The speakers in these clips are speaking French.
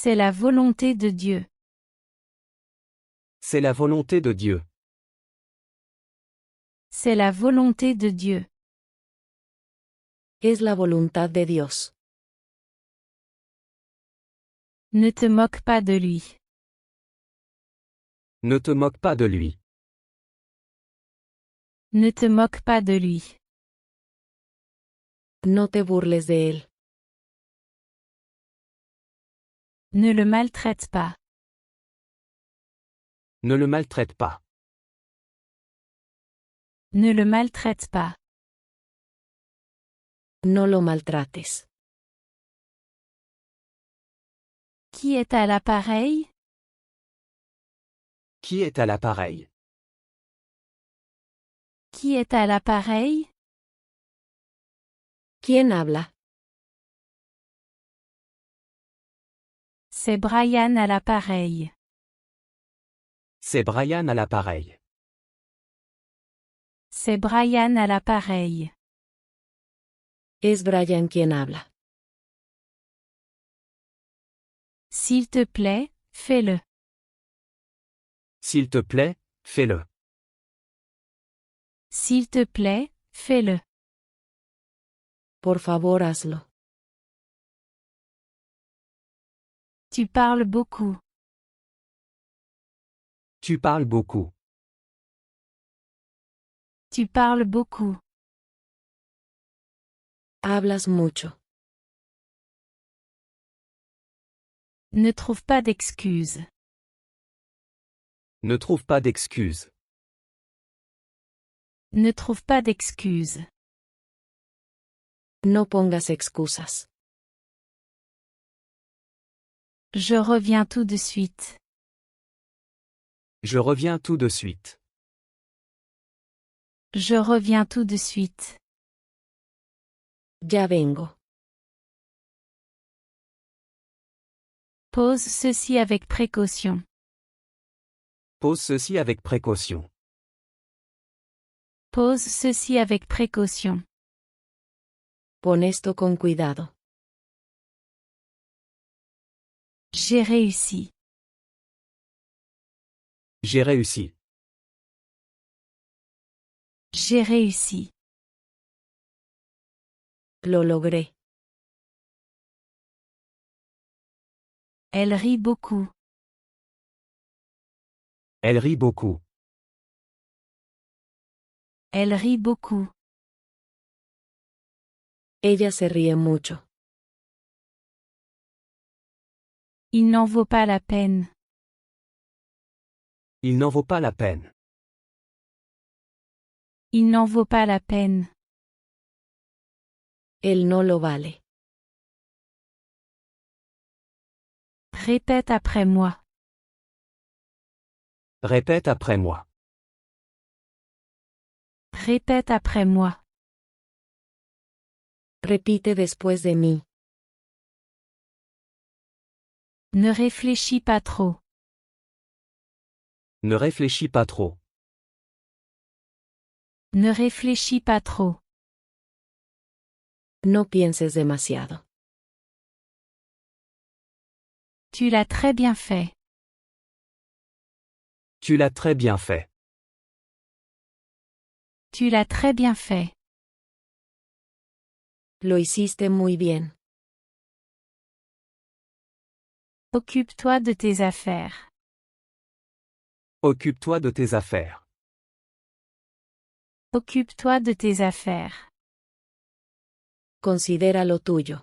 C'est la volonté de Dieu. C'est la volonté de Dieu. C'est la volonté de Dieu. Es la voluntad de Dios. Ne te moque pas de lui. Ne te moque pas de lui. Ne te moque pas de lui. No te burles de él. Ne le maltraite pas. Ne le maltraite pas. Ne le maltraite pas. No lo maltrates. Qui est à l'appareil? Qui est à l'appareil? Qui est à l'appareil? ¿Quién habla? C'est Brian à l'appareil. C'est Brian à l'appareil. C'est Brian à l'appareil. Es Brian quien habla. S'il te plaît, fais-le. S'il te plaît, fais-le. S'il te plaît, fais-le. Por favor, hazlo. Tu parles beaucoup. Tu parles beaucoup. Tu parles beaucoup. Hablas mucho. Ne trouve pas d'excuses. Ne trouve pas d'excuses. Ne trouve pas d'excuses. No pongas excusas. Je reviens tout de suite. Je reviens tout de suite. Je reviens tout de suite. Ya vengo. Pose ceci avec précaution. Pose ceci avec précaution. Pose ceci avec précaution. Pon esto con cuidado. J'ai réussi. J'ai réussi. J'ai réussi. Lo logré. Elle rit beaucoup. Elle rit beaucoup. Elle rit beaucoup. Ella se ríe mucho. Il n'en vaut pas la peine. Il n'en vaut pas la peine. Il n'en vaut pas la peine. Él no lo vale. Répète après moi. Répète après moi. Répète après moi. Repite después de mí. Ne réfléchis pas trop. Ne réfléchis pas trop. Ne réfléchis pas trop. No pienses demasiado. Tu l'as très bien fait. Tu l'as très bien fait. Tu l'as très bien fait. Lo hiciste muy bien. Occupe-toi de tes affaires. Occupe-toi de tes affaires. Occupe-toi de tes affaires. Considera lo tuyo.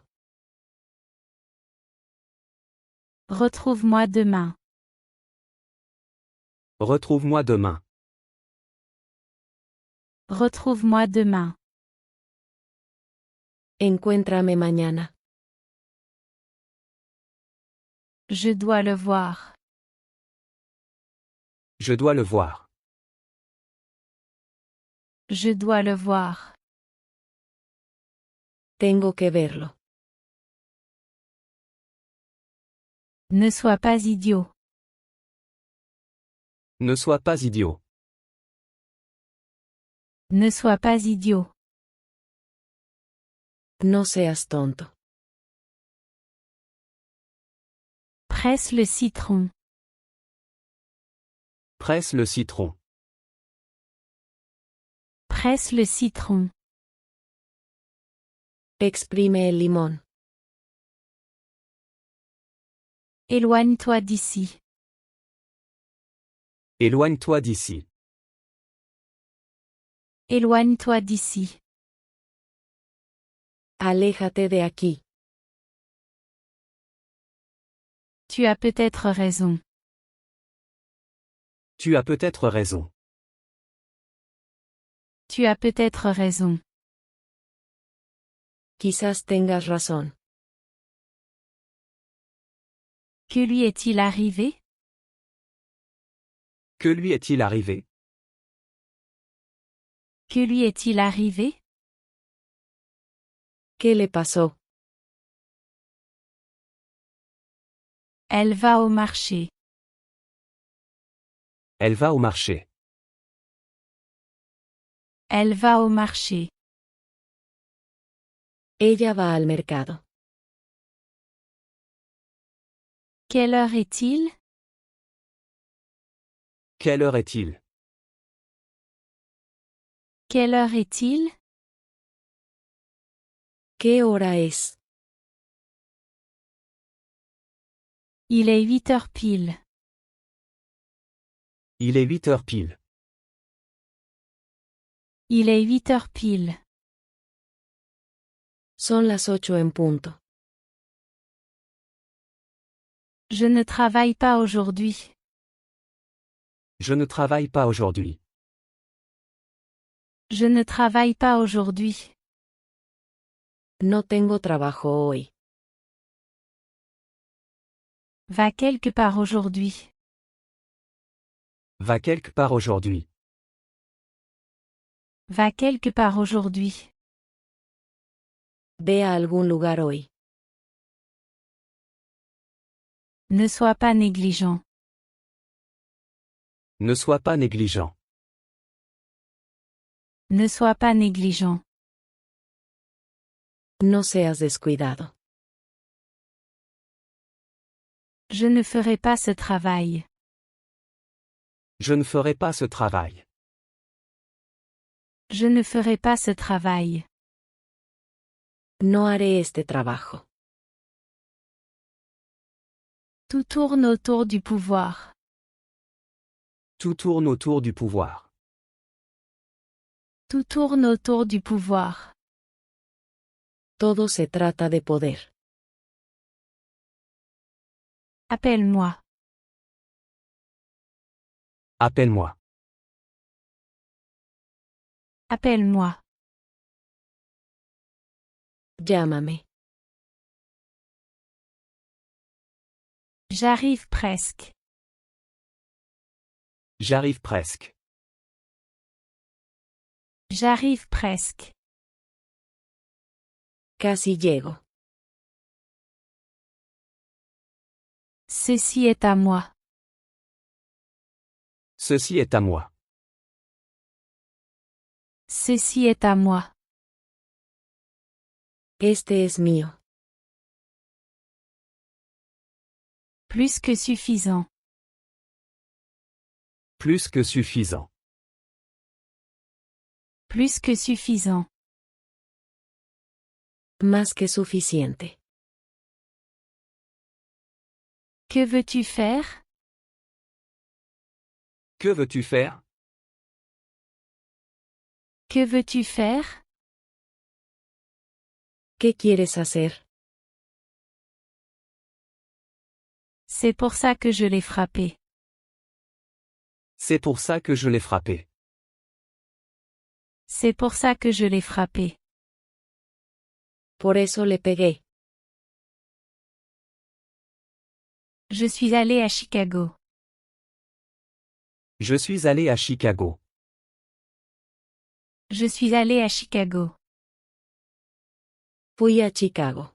Retrouve-moi demain. Retrouve-moi demain. Retrouve-moi demain. Encuéntrame mañana. Je dois le voir. Je dois le voir. Je dois le voir. Tengo que verlo. Ne sois pas idiot. Ne sois pas idiot. Ne sois pas idiot. No seas tonto. Presse le citron. Presse le citron. Presse le citron. Exprime el limón. Éloigne-toi d'ici. Éloigne-toi d'ici. Éloigne-toi d'ici. Aléjate de aquí. Tu as peut-être raison. Tu as peut-être raison. Tu as peut-être raison. Quizás tengas razón. Que lui est-il arrivé? Que lui est-il arrivé? Que lui est-il arrivé? ¿Qué le pasó? Elle va au marché. Elle va au marché. Elle va au marché. Ella va al mercado. Quelle heure est-il? Quelle heure est-il? Quelle heure est-il? ¿Qué hora es? Il est 8 heures pile. Il est 8 heures pile. Il est 8 heures pile. Son las 8 en punto. Je ne travaille pas aujourd'hui. Je ne travaille pas aujourd'hui. Je ne travaille pas aujourd'hui. No tengo trabajo hoy. Va quelque part aujourd'hui. Va quelque part aujourd'hui. Va quelque part aujourd'hui. Ve a algún lugar hoy. Ne sois pas négligent. Ne sois pas négligent. Ne sois pas négligent. No seas descuidado. Je ne ferai pas ce travail. Je ne ferai pas ce travail. Je ne ferai pas ce travail. No haré este trabajo. Tout tourne autour du pouvoir. Tout tourne autour du pouvoir. Tout tourne autour du pouvoir. Todo se trata de poder. Appelle-moi. Appelle-moi. Appelle-moi. Llámame. J'arrive presque. J'arrive presque. J'arrive presque. Casi llego. Ceci est à moi. Ceci est à moi. Ceci est à moi. Este es mío. Plus que suffisant. Plus que suffisant. Plus que suffisant. Más que suficiente. Que veux-tu faire? Que veux-tu faire? Que veux-tu faire? ¿Qué quieres hacer? C'est pour ça que je l'ai frappé. C'est pour ça que je l'ai frappé. C'est pour ça que je l'ai frappé. Por eso le pegué. Je suis allé à Chicago. Je suis allé à Chicago. Je suis allé à Chicago. Fui a Chicago.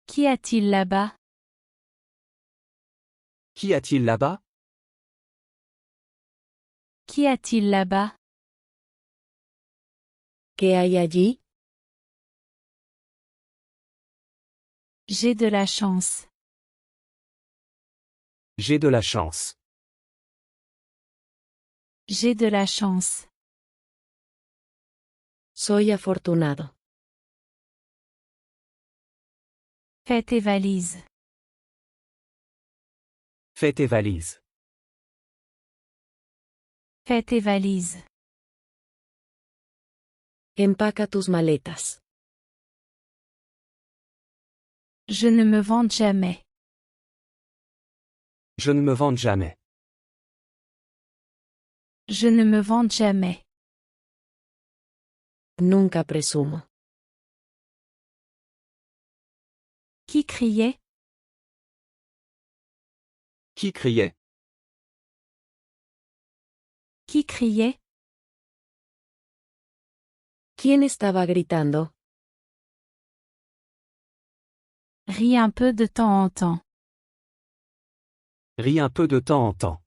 Qu'y a-t-il là-bas? Qu'y a-t-il là-bas? Qu'y a-t-il là-bas? ¿Qué hay allí? J'ai de la chance. J'ai de la chance. J'ai de la chance. Soy afortunado. Fais tes valises. Fais tes valises. Fais tes valises. Empaca tus maletas. Je ne me vante jamais. Je ne me vante jamais. Je ne me vante jamais. Nunca presumo. Qui criait? Qui criait? Qui criait? ¿Quién estaba gritando? Ris un peu de temps en temps. Ris un peu de temps en temps.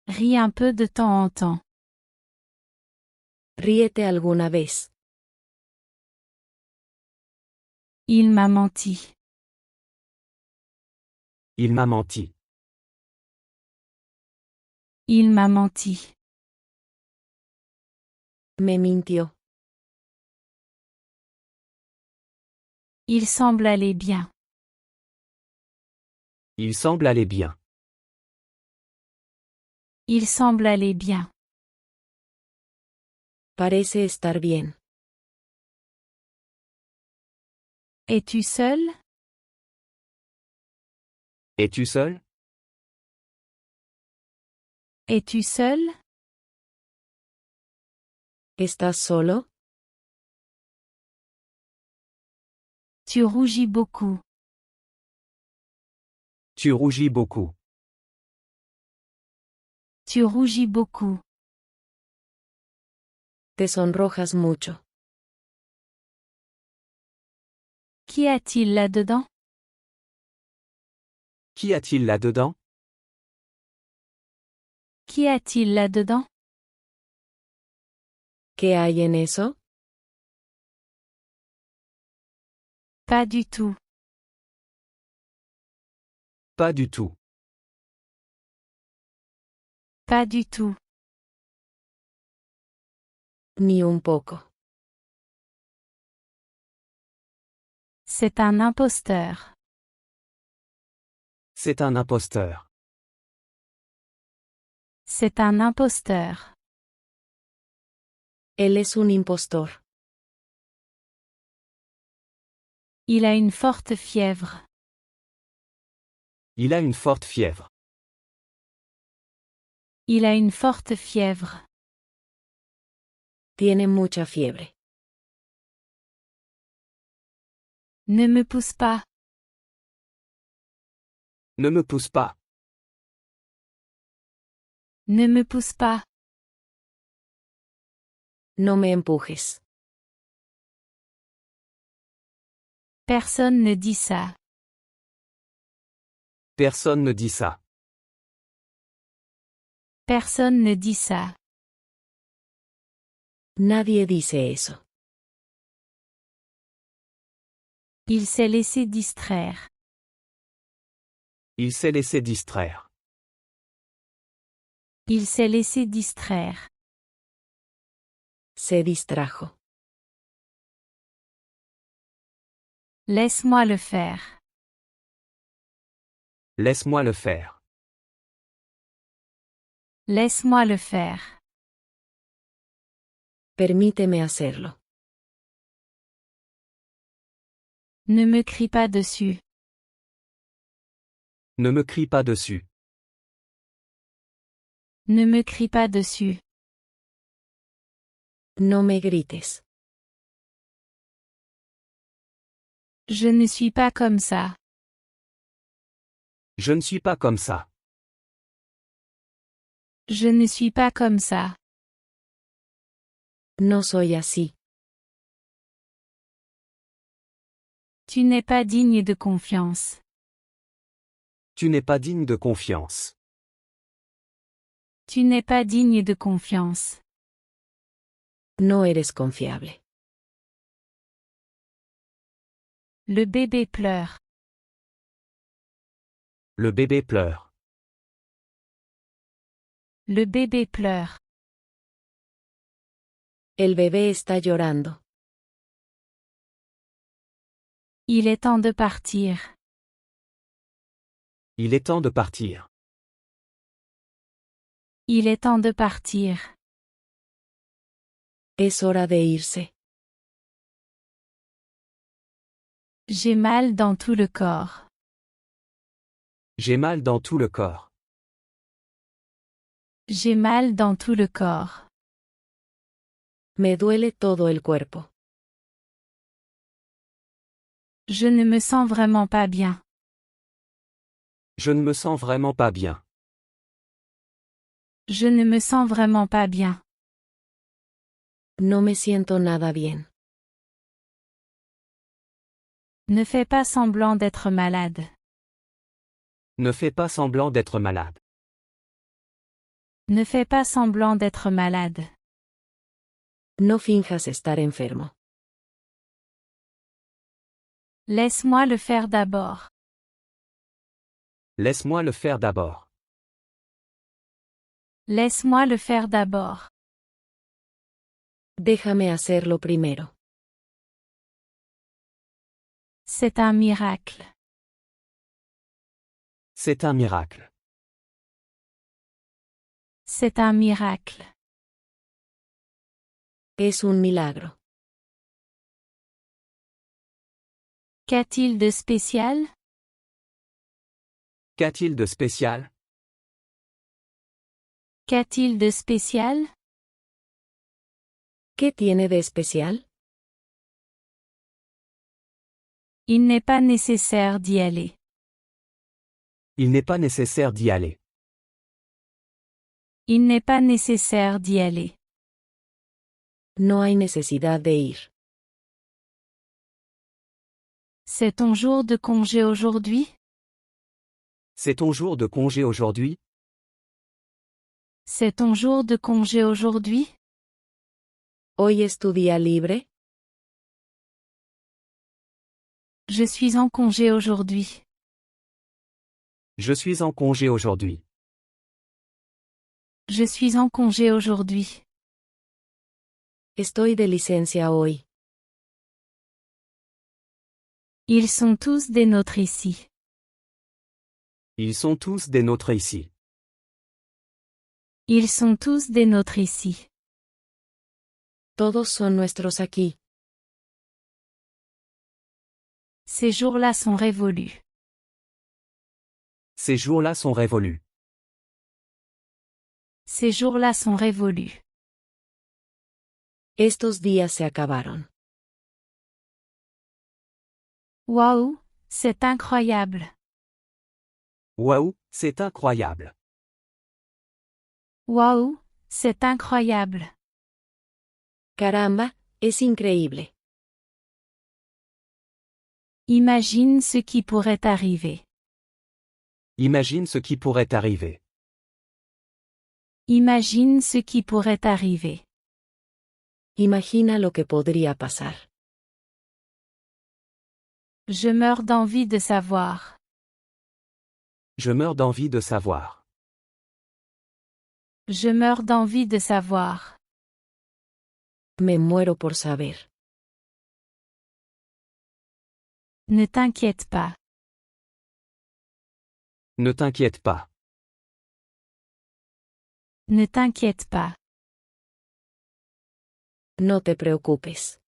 Ris un peu de temps en temps. Ríete alguna vez. Il m'a menti. Il m'a menti. Il m'a menti. Me mintió. Il semble aller bien. Il semble aller bien. Il semble aller bien. Parece estar bien. Es-tu seul? Es-tu seul? Es-tu seul? ¿Estás solo? Tu rougis beaucoup. Tu rougis beaucoup. Tu rougis beaucoup. Te sonrojas mucho. Qu'y a-t-il là-dedans? Qu'y a-t-il là-dedans? Qu'y a-t-il là-dedans? ¿Qué hay en eso? Pas du tout. Pas du tout. Pas du tout. Ni un poco. C'est un imposteur. C'est un imposteur. C'est un imposteur. Él es un impostor. Il a une forte fièvre. Il a une forte fièvre. Il a une forte fièvre. Tiene mucha fiebre. Ne me pousse pas. Ne me pousse pas. Ne me pousse pas. No me empujes. Personne ne dit ça. Personne ne dit ça. Personne ne dit ça. Nadie dice eso. Il s'est laissé distraire. Il s'est laissé distraire. Il s'est laissé distraire. Se distrajo. Laisse-moi le faire. Laisse-moi le faire. Laisse-moi le faire. Permíteme hacerlo. Ne me crie pas dessus. Ne me crie pas dessus. Ne me crie pas dessus. No me grites. Je ne suis pas comme ça. Je ne suis pas comme ça. Je ne suis pas comme ça. No soy así. Tu n'es pas digne de confiance. Tu n'es pas digne de confiance. Tu n'es pas digne de confiance. No eres confiable. Le bébé pleure. Le bébé pleure. Le bébé pleure. El bebé está llorando. Il est temps de partir. Il est temps de partir. Il est temps de partir. Es hora de irse. J'ai mal dans tout le corps. J'ai mal dans tout le corps. J'ai mal dans tout le corps. Me duele todo el cuerpo. Je ne me sens vraiment pas bien. Je ne me sens vraiment pas bien. Je ne me sens vraiment pas bien. No me siento nada bien. Ne fais pas semblant d'être malade. Ne fais pas semblant d'être malade. Ne fais pas semblant d'être malade. No finjas estar enfermo. Laisse-moi le faire d'abord. Laisse-moi le faire d'abord. Laisse-moi le faire d'abord. Déjame hacerlo primero. C'est un miracle. C'est un miracle. C'est un miracle. Es un milagro. Qu'a-t-il de spécial? Qu'a-t-il de spécial? Qu'a-t-il de spécial? ¿Qué tiene de especial? Il n'est pas nécessaire d'y aller. Il n'est pas nécessaire d'y aller. Il n'est pas nécessaire d'y aller. No hay necesidad de ir. C'est ton jour de congé aujourd'hui? C'est ton jour de congé aujourd'hui? C'est ton jour de congé aujourd'hui? ¿Hoy es tu día libre? Je suis en congé aujourd'hui. Je suis en congé aujourd'hui. Je suis en congé aujourd'hui. Estoy de licencia hoy. Ils sont tous des nôtres ici. Ils sont tous des nôtres ici. Ils sont tous des nôtres ici. Todos son nuestros aquí. Ces jours-là sont révolus. Ces jours-là sont révolus. Ces jours-là sont révolus. Estos días se acabaron. Waouh, c'est incroyable. Waouh, c'est incroyable. Waouh, c'est incroyable. Caramba, es increíble. Imagine ce qui pourrait arriver. Imagine ce qui pourrait arriver. Imagine ce qui pourrait arriver. Imagina lo que podría pasar. Je meurs d'envie de savoir. Je meurs d'envie de savoir. Je meurs d'envie de savoir. Me muero por saber. Ne t'inquiète pas. Ne t'inquiète pas. Ne t'inquiète pas. No te preocupes.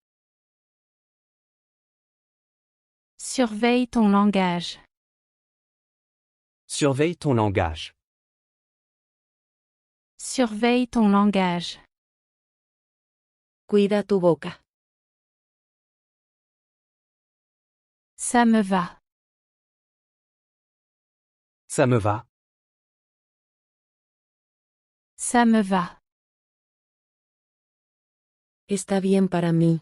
Surveille ton langage. Surveille ton langage. Surveille ton langage. Cuida tu boca. Ça me va. Ça me va. Ça me va. Está bien para mí.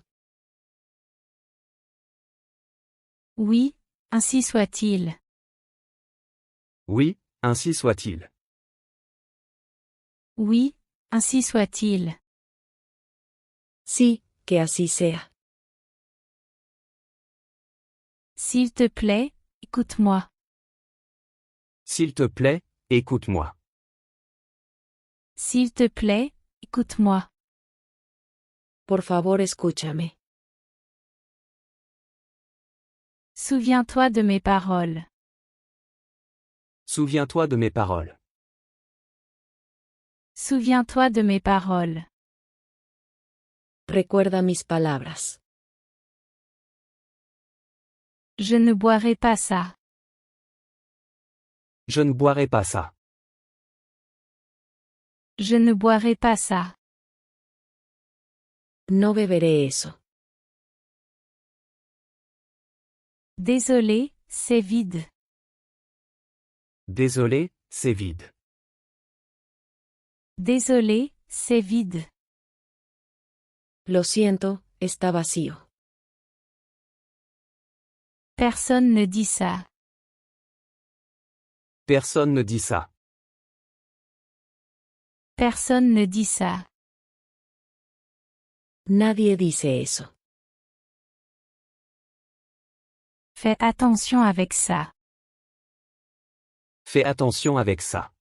Oui, ainsi soit-il. Oui, ainsi soit-il. Oui, ainsi soit-il. Sí, que así sea. S'il te plaît, écoute-moi. S'il te plaît, écoute-moi. S'il te plaît, écoute-moi. Por favor, escúchame. Souviens-toi de mes paroles. Souviens-toi de mes paroles. Souviens-toi de mes paroles. Recuerda mis palabras. Je ne boirai pas ça. Je ne boirai pas ça. Je ne boirai pas ça. No beberé eso. Désolé, c'est vide. Désolé, c'est vide. Désolé, c'est vide. Lo siento, está vacío. Personne ne dit ça. Personne ne dit ça. Personne ne dit ça. Nadie dice eso. Fais attention avec ça. Fais attention avec ça.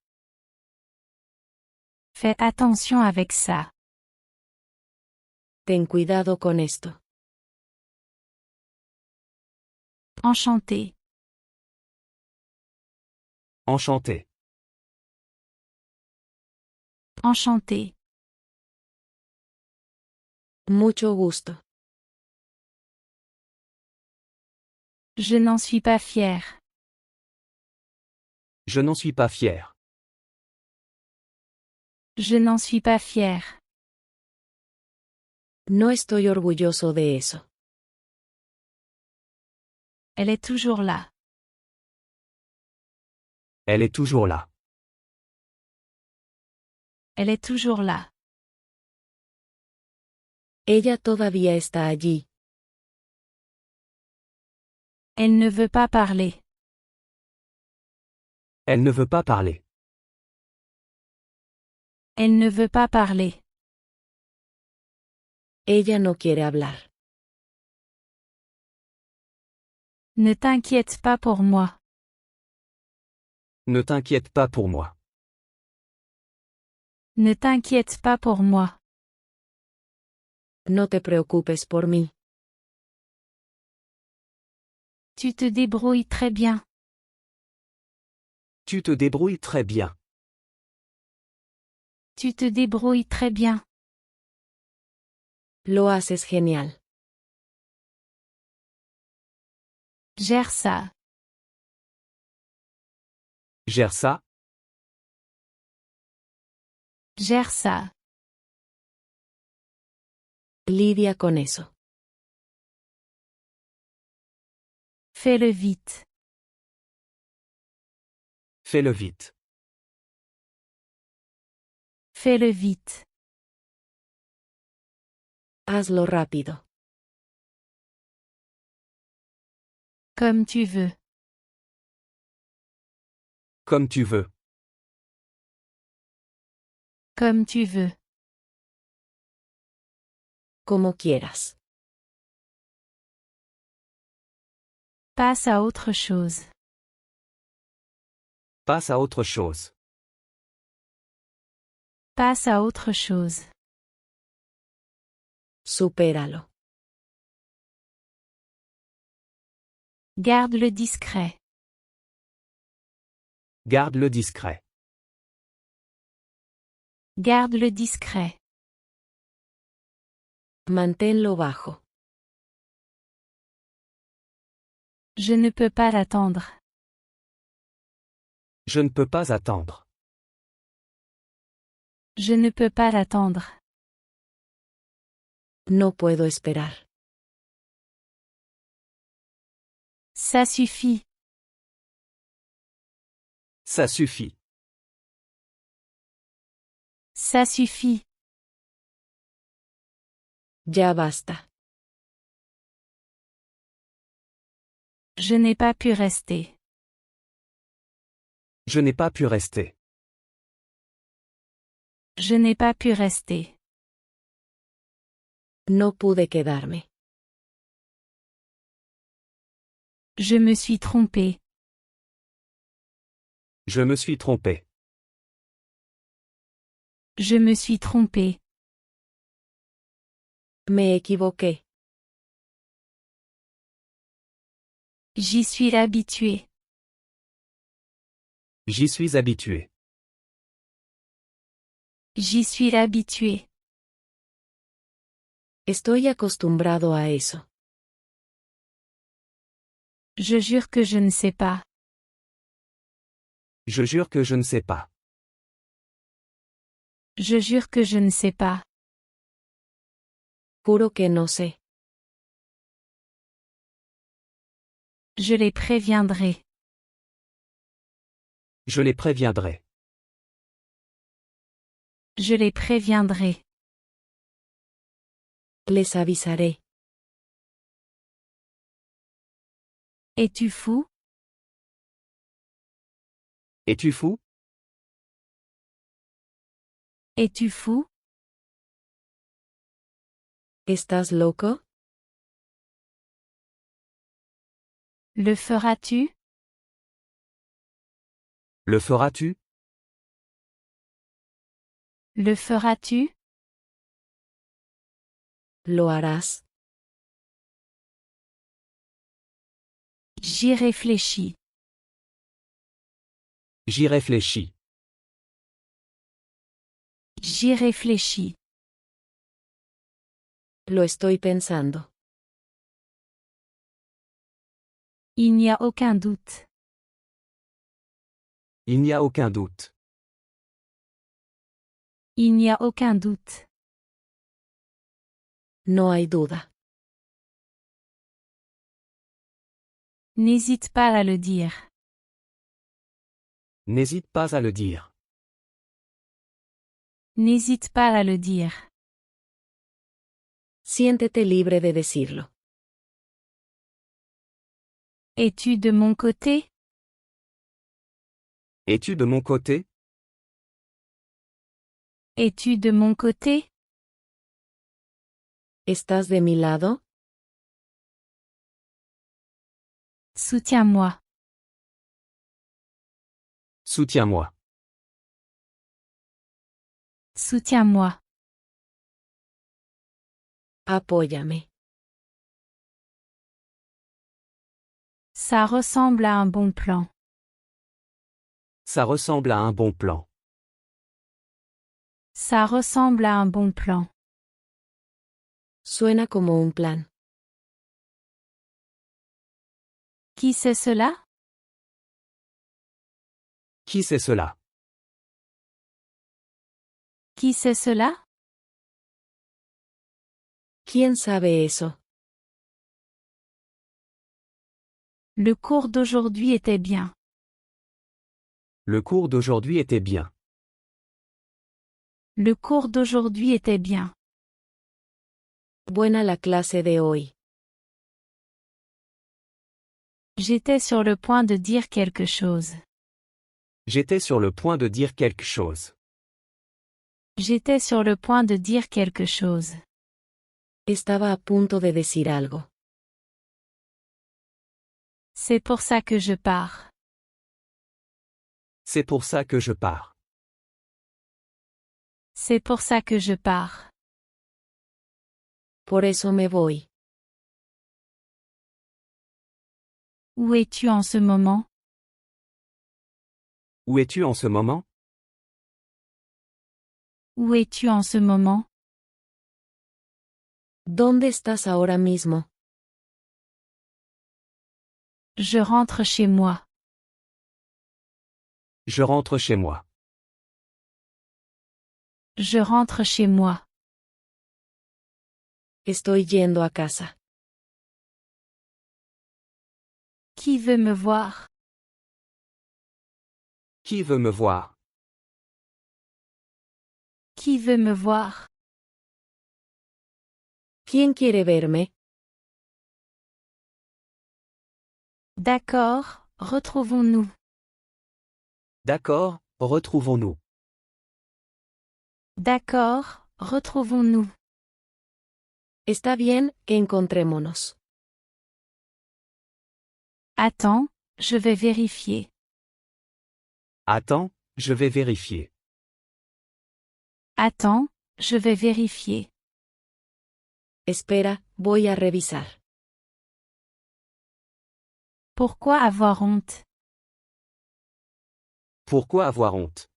Fais attention avec ça. Ten cuidado con esto. Enchanté. Enchanté. Enchanté. Mucho gusto. Je n'en suis pas fier. Je n'en suis pas fier. Je n'en suis pas fier. No estoy orgulloso de eso. Elle est toujours là. Elle est toujours là. Elle est toujours là. Ella todavía está allí. Elle ne veut pas parler. Elle ne veut pas parler. Elle ne veut pas parler. Ella no quiere hablar. Ne t'inquiète pas pour moi. Ne t'inquiète pas pour moi. Ne t'inquiète pas pour moi. No te preocupes por mí. Tu te débrouilles très bien. Tu te débrouilles très bien. Tu te débrouilles très bien. Lo haces genial. Gère ça. Gère ça. Gère ça. Lidia con eso. Fais-le vite. Fais-le vite. Fais-le vite. Hazlo rápido. Comme tu veux. Comme tu veux. Comme tu veux. Como quieras. Passe à autre chose. Passe à autre chose. Passe à autre chose. Supéralo. Garde-le discret. Garde-le discret. Garde-le discret. Manténlo bajo. Je ne peux pas l'attendre. Je ne peux pas attendre. Je ne peux pas l'attendre. No puedo esperar. Ça suffit. Ça suffit. Ça suffit. Ya basta. Je n'ai pas pu rester. Je n'ai pas pu rester. Je n'ai pas pu rester. No pude quedarme. Je me suis trompé. Je me suis trompé. Je me suis trompé. Me equivoqué. J'y suis habitué. J'y suis habitué. J'y suis habitué. Estoy acostumbrado a eso. Je jure que je ne sais pas. Je jure que je ne sais pas. Je jure que je ne sais pas. Juro que no sé. Je les préviendrai. Je les préviendrai. Je les préviendrai. Les avisaré. Es-tu fou? Es-tu fou? Es-tu fou? ¿Estás loco? Le feras-tu? Le feras-tu? Le feras-tu? ¿Lo harás? J'y réfléchis. J'y réfléchis. J'y réfléchis. Lo estoy pensando. Il n'y a aucun doute. Il n'y a aucun doute. Il n'y a aucun doute. No hay duda. N'hésite pas à le dire. N'hésite pas à le dire. N'hésite pas à le dire. Siéntete libre de decirlo. Es-tu de mon côté? Es-tu de mon côté? Es-tu de mon côté? ¿Estás de mi lado? Soutiens-moi. Soutiens-moi. Soutiens-moi. Apóyame. Ça ressemble à un bon plan. Ça ressemble à un bon plan. Ça ressemble à un bon plan. Suena como un plan. Qui c'est cela? Qui c'est cela? Qui c'est cela? ¿Quién sabe eso? Le cours d'aujourd'hui était bien. Le cours d'aujourd'hui était bien. Le cours d'aujourd'hui était bien. Buena la clase de hoy. J'étais sur le point de dire quelque chose. J'étais sur le point de dire quelque chose. J'étais sur le point de dire quelque chose. Estaba a punto de decir algo. C'est pour ça que je pars. C'est pour ça que je pars. C'est pour ça que je pars. Por eso me voy. Où es-tu en ce moment? Où es-tu en ce moment? Où es-tu en ce moment? ¿Dónde estás ahora mismo? Je rentre chez moi. Je rentre chez moi. Je rentre chez moi. Estoy yendo a casa. Qui veut me voir? Qui veut me voir? Qui veut me voir? ¿Quién quiere verme? D'accord, retrouvons-nous. D'accord, retrouvons-nous. D'accord, retrouvons-nous. Está bien, encontrémonos. Attends, je vais vérifier. Attends, je vais vérifier. Attends, je vais vérifier. Espera, voy a revisar. Pourquoi avoir honte? Pourquoi avoir honte?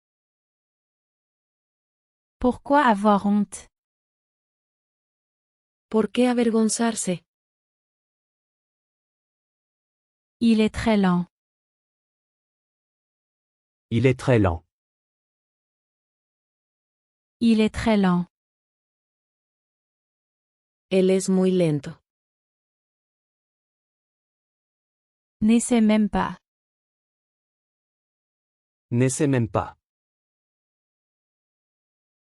Pourquoi avoir honte? ¿Por qué avergonzarse? Il est très lent. Il est très lent. Il est très lent. Él es muy lento. N'essaie même pas. N'essaie même pas.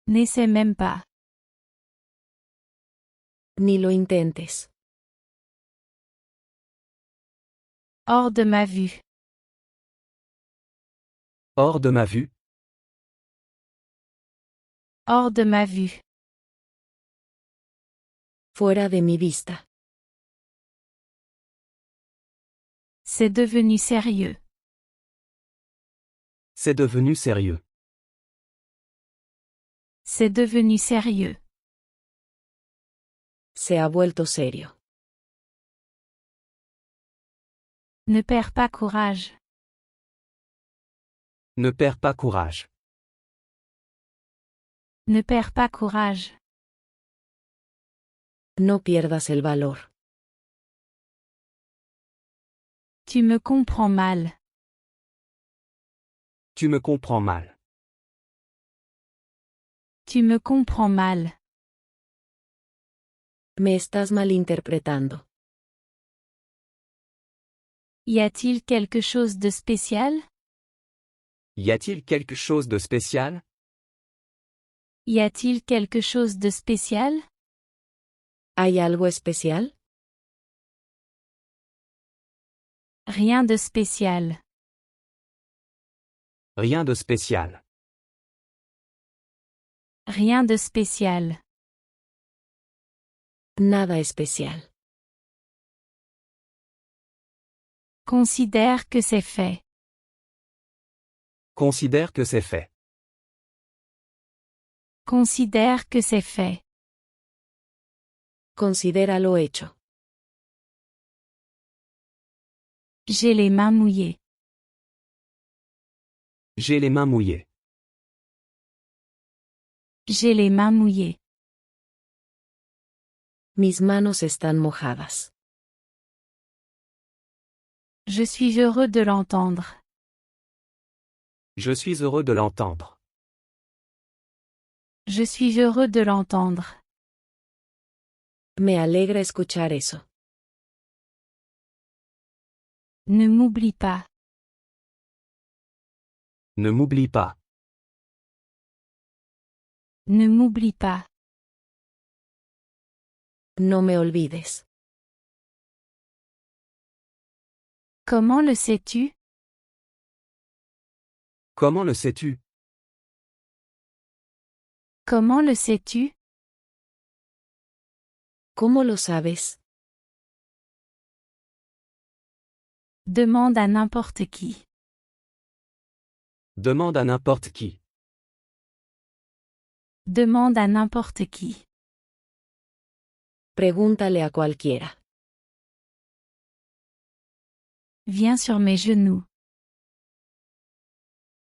N'essaie même pas. Ni lo intentes. Hors de ma vue. Hors de ma vue. Hors de ma vue. Fuera de mi vista. C'est devenu sérieux. C'est devenu sérieux. C'est devenu sérieux. Se ha vuelto serio. Ne perds pas courage. Ne perds pas courage. Ne perds pas courage. No pierdas el valor. Tu me comprends mal. Tu me comprends mal. Tu me comprends mal. Me estás malinterpretando. Y a-t-il quelque chose de spécial? Y a-t-il quelque chose de spécial? Y a-t-il quelque chose de spécial? ¿Hay algo especial? Rien de spécial. Rien de spécial. Rien de spécial. Nada especial. Considère que c'est fait. Considère que c'est fait. Considère que c'est fait. Considéralo hecho. J'ai les mains mouillées. J'ai les mains mouillées. J'ai les mains mouillées. Mis manos están mojadas. Je suis heureux de l'entendre. Je suis heureux de l'entendre. Je suis heureux de l'entendre. Me alegra escuchar eso. Ne m'oublie pas. Ne m'oublie pas. Ne m'oublie pas. No me olvides. Comment le sais-tu? Comment le sais-tu? Comment le sais-tu? ¿Cómo lo sabes? Demande à n'importe qui. Demande à n'importe qui. Demande à n'importe qui. Pregúntale a cualquiera. Viens sur mes genoux.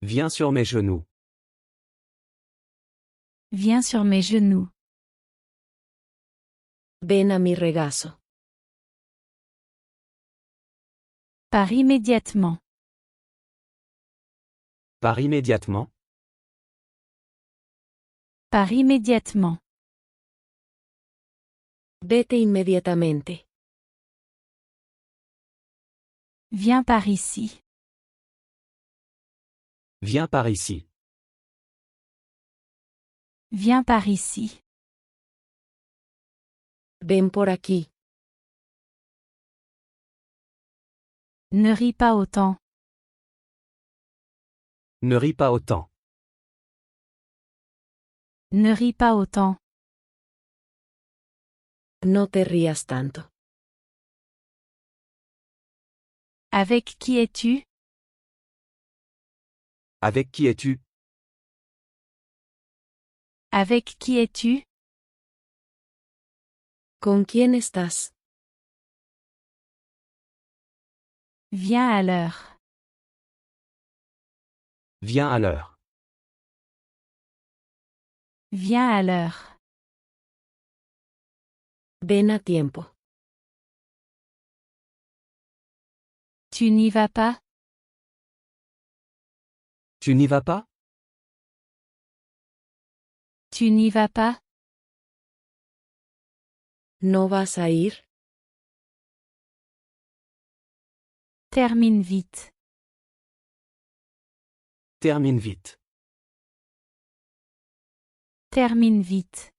Viens sur mes genoux. Viens sur mes genoux. Ven a mi regazo. Pars immédiatement. Pars immédiatement. Pars immédiatement. Vete inmediatamente. Viens par ici. Viens par ici. Viens par ici. Ven por aquí. Ne ris pas autant. Ne ris pas autant. Ne ris pas autant. No te rías tanto. Avec qui es-tu? Avec qui es-tu? Avec qui es-tu? ¿Con quién estás? Viens à l'heure. Viens à l'heure. Viens à l'heure. Ven a tiempo. Tu n'y vas pas? Tu n'y vas pas? Tu n'y vas pas? ¿No vas a ir? Termine vite. Termine vite. Termine vite.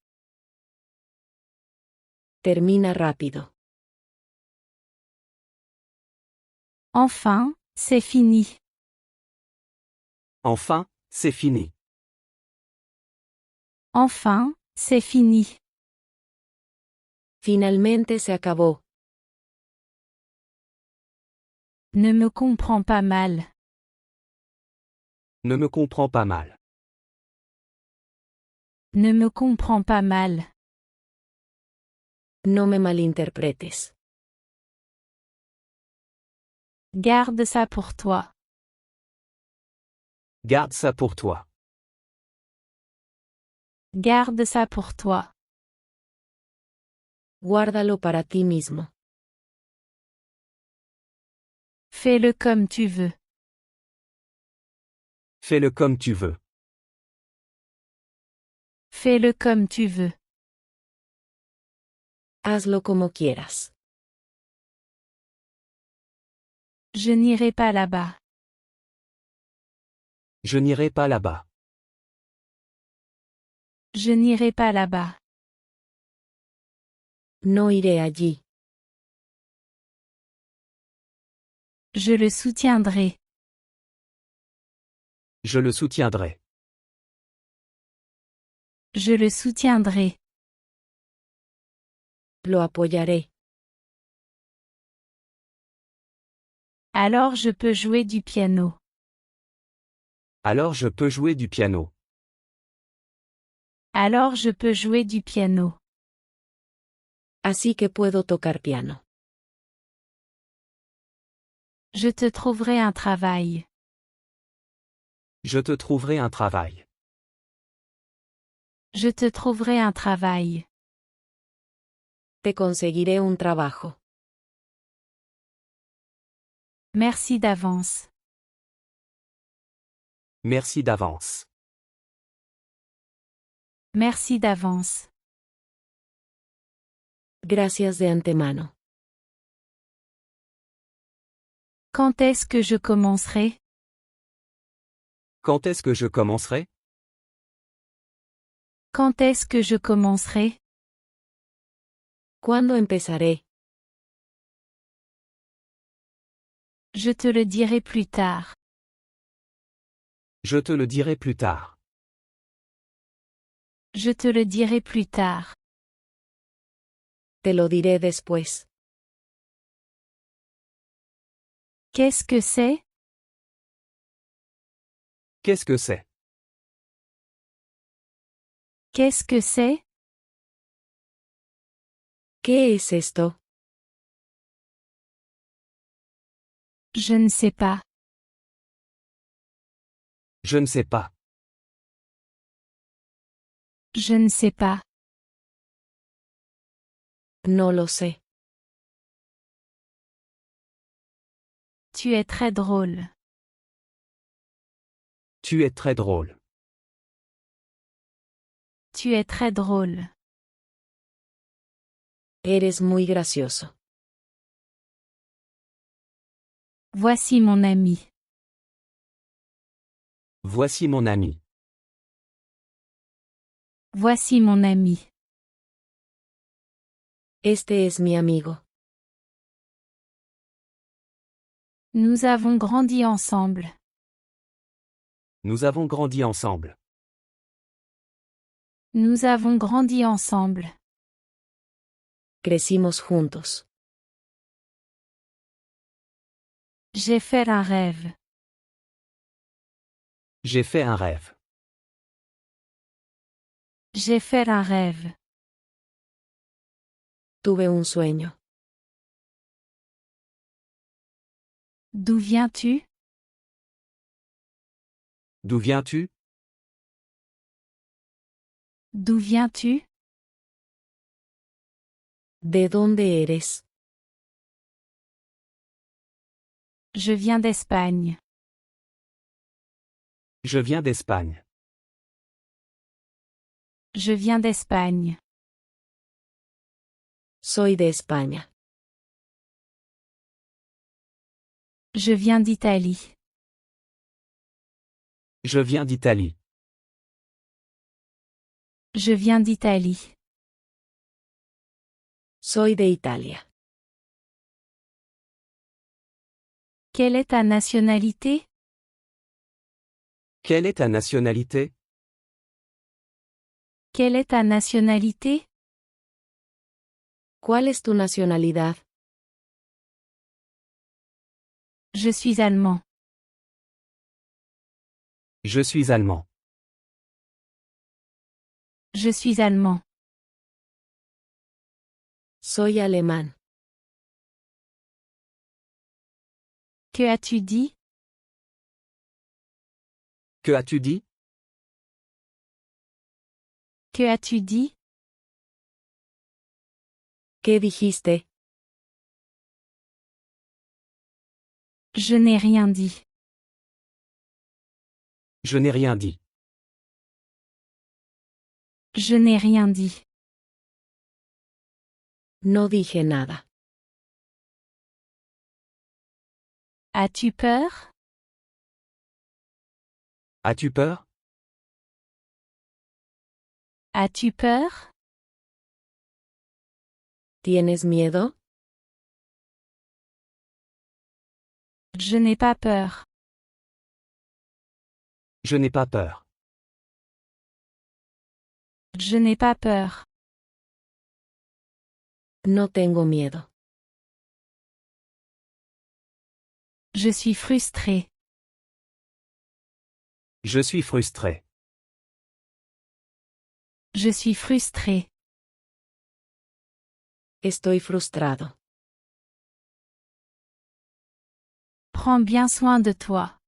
Termina rápido. Enfin, c'est fini. Enfin, c'est fini. Enfin, c'est fini. Finalmente se acabó. Ne me comprends pas mal. Ne me comprends pas mal. Ne me comprends pas mal. No me malinterpretes. Garde ça pour toi. Garde ça pour toi. Garde ça pour toi. Guárdalo para ti mismo. Fais-le comme tu veux. Fais-le comme tu veux. Fais-le comme tu veux. Hazlo como quieras. Je n'irai pas là-bas. Je n'irai pas là-bas. Je n'irai pas là-bas. No iré allí. Je le soutiendrai. Je le soutiendrai. Je le soutiendrai. Lo apoyaré. Alors je peux jouer du piano. Alors je peux jouer du piano. Alors je peux jouer du piano. Así que puedo tocar piano. Je te trouverai un travail. Je te trouverai un travail. Je te trouverai un travail. Te conseguiré un trabajo. Merci d'avance. Merci d'avance. Merci d'avance. Gracias de antemano. Quand est-ce que je commencerai? Quand est-ce que je commencerai? Quand est-ce que je commencerai? ¿Cuándo empezaré? Je te le dirai plus tard. Je te le dirai plus tard. Je te le dirai plus tard. Te lo diré después. Qu'est-ce que c'est? Qu'est-ce que c'est? Qu'est-ce que c'est? ¿Qué es esto? Je ne sais pas. Je ne sais pas. Je ne sais pas. No lo sé. Tu es très drôle. Tu es très drôle. Tu es très drôle. Eres muy gracioso. Voici mon ami. Voici mon ami. Voici mon ami. Este es mi amigo. Nous avons grandi ensemble. Nous avons grandi ensemble. Nous avons grandi ensemble. Crecimos juntos. J'ai fait un rêve. J'ai fait un rêve. J'ai fait un rêve. Tuve un sueño. D'où viens-tu? D'où viens-tu? D'où viens-tu? ¿De dónde eres? Je viens d'Espagne. Je viens d'Espagne. Je viens d'Espagne. Soy de España. Je viens d'Italie. Je viens d'Italie. Je viens d'Italie. Soy de Italia. Quelle est ta nationalité? Quelle est ta nationalité? Quelle est ta nationalité? ¿Cuál es tu nacionalidad? Je suis allemand. Je suis allemand. Je suis allemand. Soy alemán. Que as-tu dit? Que as-tu dit? Que as-tu dit? ¿Qué dijiste? Je n'ai rien dit. Je n'ai rien dit. Je n'ai rien dit. No dije nada. As-tu peur? As-tu peur? As-tu peur? ¿Tienes miedo? Je n'ai pas peur. Je n'ai pas peur. Je n'ai pas peur. No tengo miedo. Je suis frustré. Je suis frustré. Je suis frustré. Estoy frustrado. Prends bien soin de toi.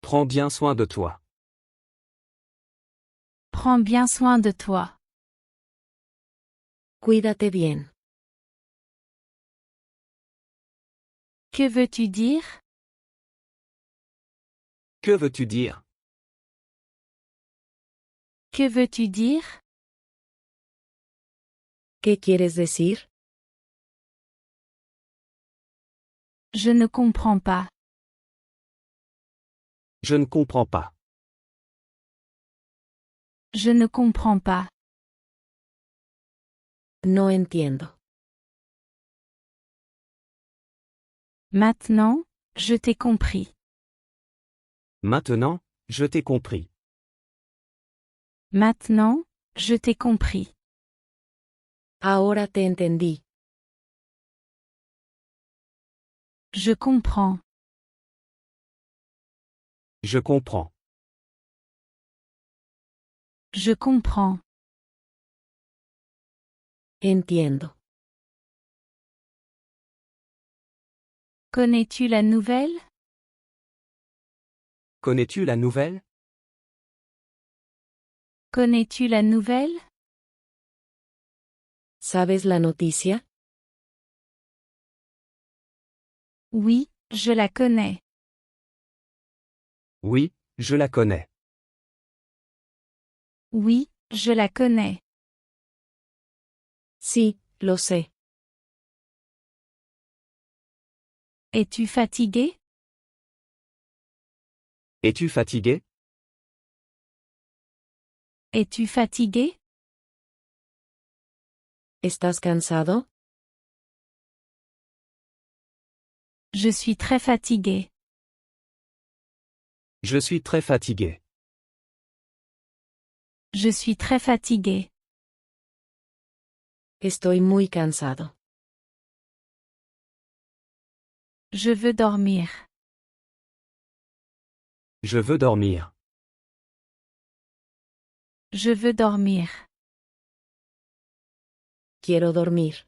Prends bien soin de toi. Prends bien soin de toi. Cuídate bien. Que veux-tu dire? Que veux-tu dire? Que veux-tu dire? ¿Qué quieres decir? Je ne comprends pas. Je ne comprends pas. Je ne comprends pas. No entiendo. Maintenant, je t'ai compris. Maintenant, je t'ai compris. Maintenant, je t'ai compris. Ahora te entendí. Je comprends. Je comprends. Je comprends. Entiendo. Connais-tu la nouvelle? Connais-tu la nouvelle? Connais-tu la nouvelle? ¿Sabes la noticia? Oui, je la connais. Oui, je la connais. Oui, je la connais. Sí, lo sé. Es-tu fatigué? Es-tu fatigué? Es-tu fatigué? ¿Estás cansado? Je suis très fatigué. Je suis très fatigué. Je suis très fatigué. Estoy muy cansado. Je veux dormir. Je veux dormir. Je veux dormir. Quiero dormir.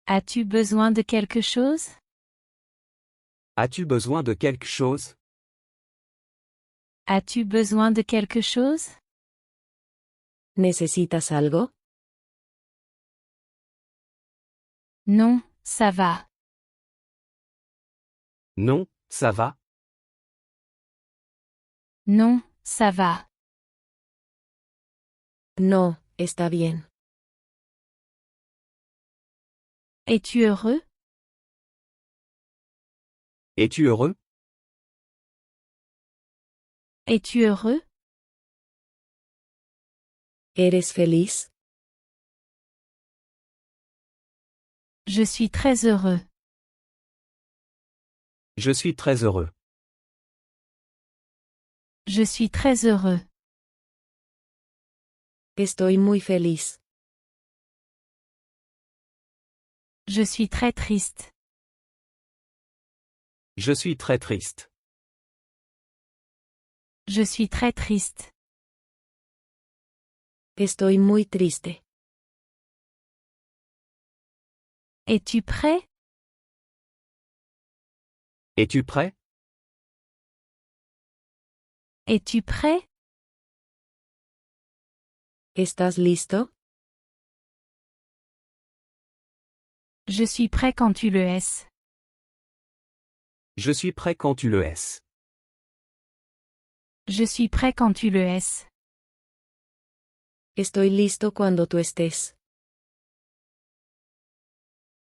As-tu besoin de quelque chose? As-tu besoin de quelque chose? As-tu besoin de quelque chose? ¿Necesitas algo? Non, ça va. Non, ça va. Non, ça va. No, está bien. Es-tu heureux? Es-tu heureux? Es-tu heureux? ¿Eres feliz? Je suis très heureux. Je suis très heureux. Je suis très heureux. Estoy muy feliz. Je suis très triste. Je suis très triste. Je suis très triste. Estoy muy triste. Es-tu prêt? Es-tu prêt? Es-tu prêt? ¿Estás listo? Je suis prêt quand tu le es. Je suis prêt quand tu le es. Je suis prêt quand tu le es. Estoy listo cuando tú estés.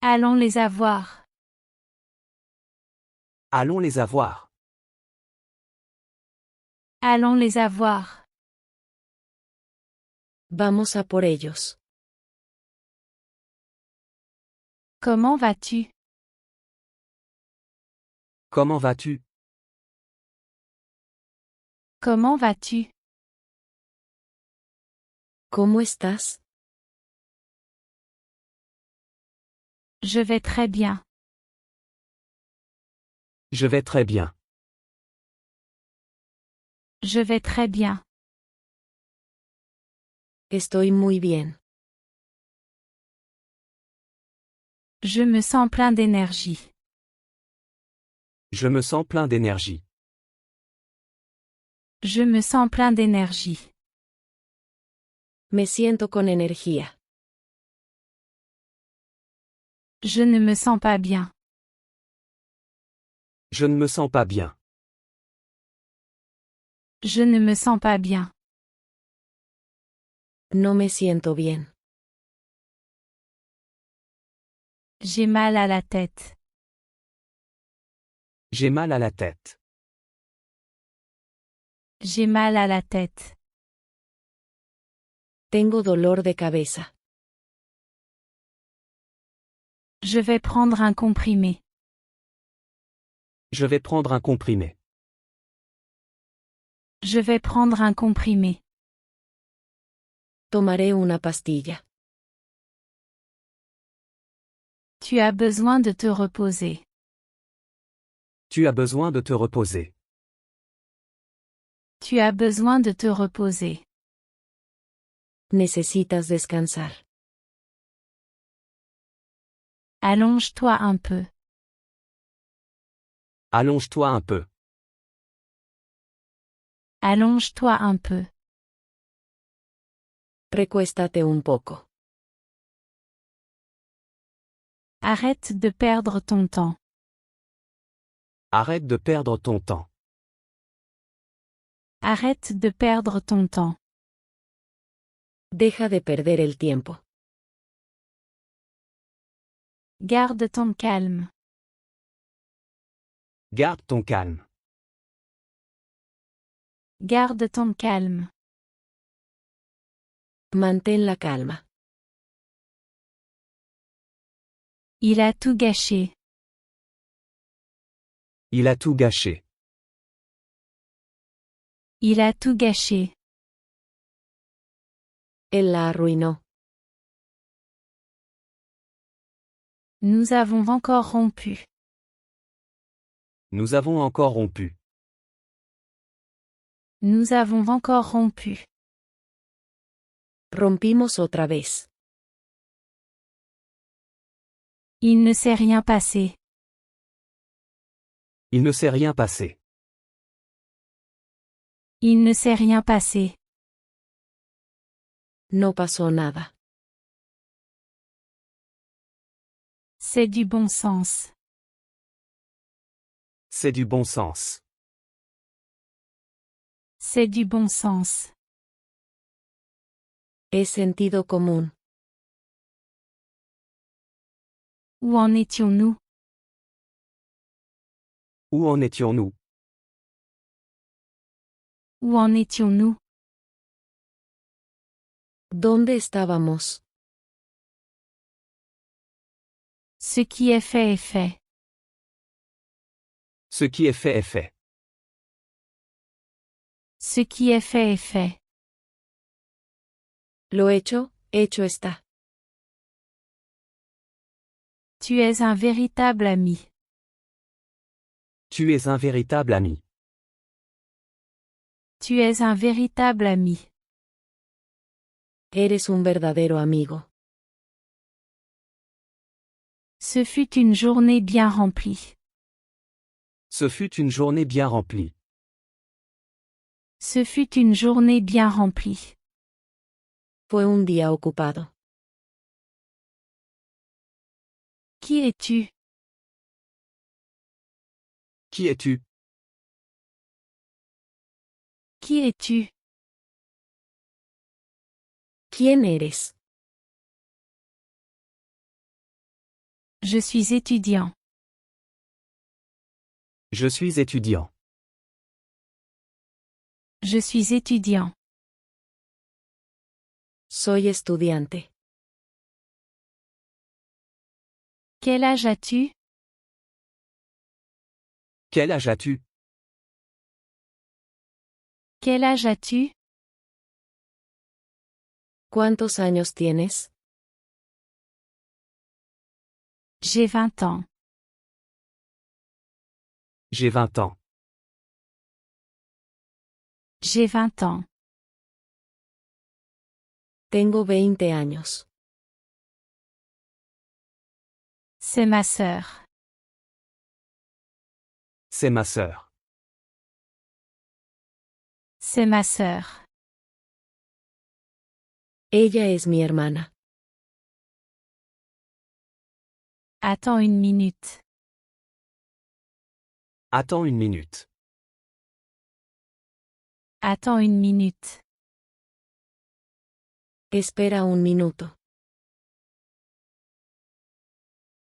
Allons les avoir. Allons les avoir. Allons les avoir. Vamos a por ellos. Comment vas-tu? Comment vas-tu? Comment vas-tu? ¿Cómo estás? Je vais très bien. Je vais très bien. Je vais très bien. Estoy muy bien. Je me sens plein d'énergie. Je me sens plein d'énergie. Je me sens plein d'énergie. Me siento con energía. Je ne me sens pas bien. Je ne me sens pas bien. Je ne me sens pas bien. No me siento bien. J'ai mal à la tête. J'ai mal à la tête. J'ai mal à la tête. Tengo dolor de cabeza. Je vais prendre un comprimé. Je vais prendre un comprimé. Je vais prendre un comprimé. Tomaré una pastilla. Tu as besoin de te reposer. Tu as besoin de te reposer. Tu as besoin de te reposer. Necesitas descansar. Allonge-toi un peu. Allonge-toi un peu. Allonge-toi un peu. Recuéstate un poco. Arrête de perdre ton temps. Arrête de perdre ton temps. Arrête de perdre ton temps. Deja de perder el tiempo. Garde ton calme. Garde ton calme. Garde ton calme. Mantén la calma. Il a tout gâché. Il a tout gâché. Il a tout gâché. Él la arruinó. Nous avons encore rompu. Nous avons encore rompu. Nous avons encore rompu. Rompimos otra vez. Il ne s'est rien passé. Il ne s'est rien passé. Il ne s'est rien passé. No pasó nada. C'est du bon sens. C'est du bon sens. C'est du bon sens. Es sentido común. Où en étions-nous? Où en étions-nous? Où en étions-nous? ¿Dónde estábamos? Ce qui est fait est fait. Ce qui est fait est fait. Ce qui est fait est fait. Lo hecho está. Tu es un véritable ami. Tu es un véritable ami. Tu es un véritable ami. Eres un verdadero amigo. Ce fut une journée bien remplie. Ce fut une journée bien remplie. Ce fut une journée bien remplie. Fue un día ocupado. Qui es-tu? Qui es-tu? Qui es-tu? ¿Quién eres? Je suis étudiant. Je suis étudiant. Je suis étudiant. Soy estudiante. Quel âge as-tu? Quel âge as-tu? Quel âge as-tu? ¿Cuántos años tienes? J'ai 20 ans. J'ai 20 ans. J'ai 20 ans. Tengo 20 años. C'est ma sœur. C'est ma sœur. C'est ma sœur. Ella es mi hermana. Attends une minute. Attends une minute. Attends une minute. Espera un minuto.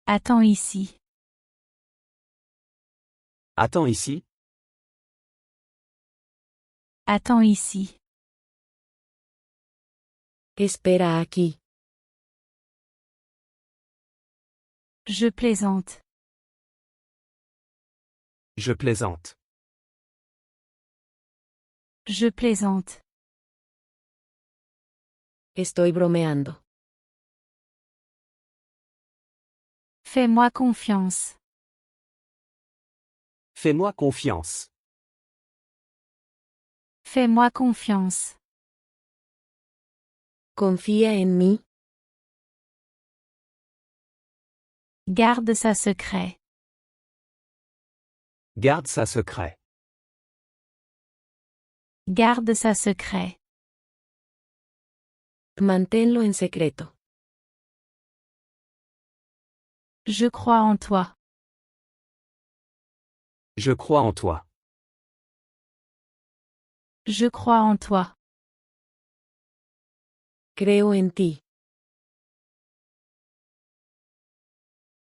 Attends ici. Attends ici. Attends ici. Espera aquí. Je plaisante. Je plaisante. Je plaisante. Estoy bromeando. Fais-moi confiance. Fais-moi confiance. Fais-moi confiance. Confía en mí. Garde ça secret. Garde ça secret. Garde ça secret. Manténlo en secreto. Je crois en toi. Je crois en toi. Je crois en toi. Creo en ti.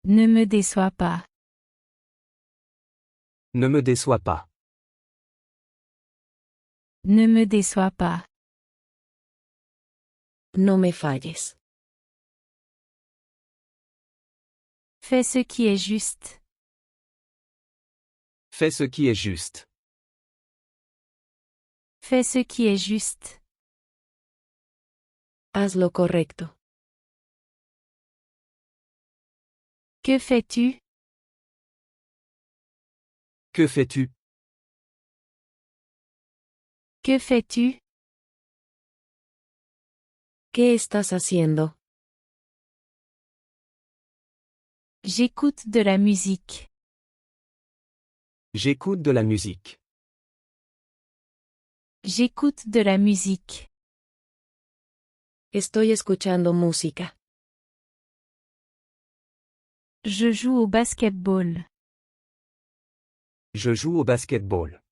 Ne me déçois pas. Ne me déçois pas. Ne me déçois pas. No me falles. Fais ce qui est juste. Fais ce qui est juste. Fais ce qui est juste. Haz lo correcto. Que fais-tu? Que fais-tu? Que fais-tu? ¿Qué estás haciendo? J'écoute de la musique. J'écoute de la musique. J'écoute de la musique. Estoy escuchando música. Je joue au basketball. Je joue au basketball.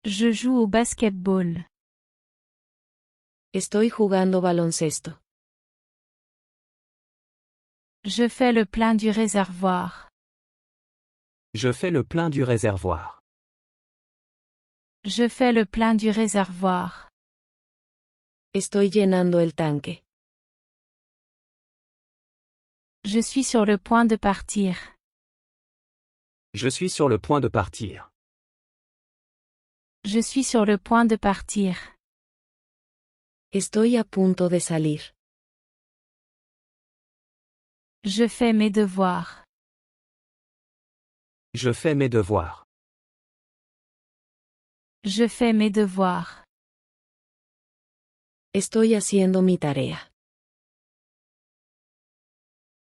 Je joue au basketball. Estoy jugando baloncesto. Je fais le plein du réservoir. Je fais le plein du réservoir. Je fais le plein du réservoir. Estoy llenando el tanque. Je suis sur le point de partir. Je suis sur le point de partir. Je suis sur le point de partir. Estoy a punto de salir. Je fais mes devoirs. Je fais mes devoirs. Je fais mes devoirs. Estoy haciendo mi tarea.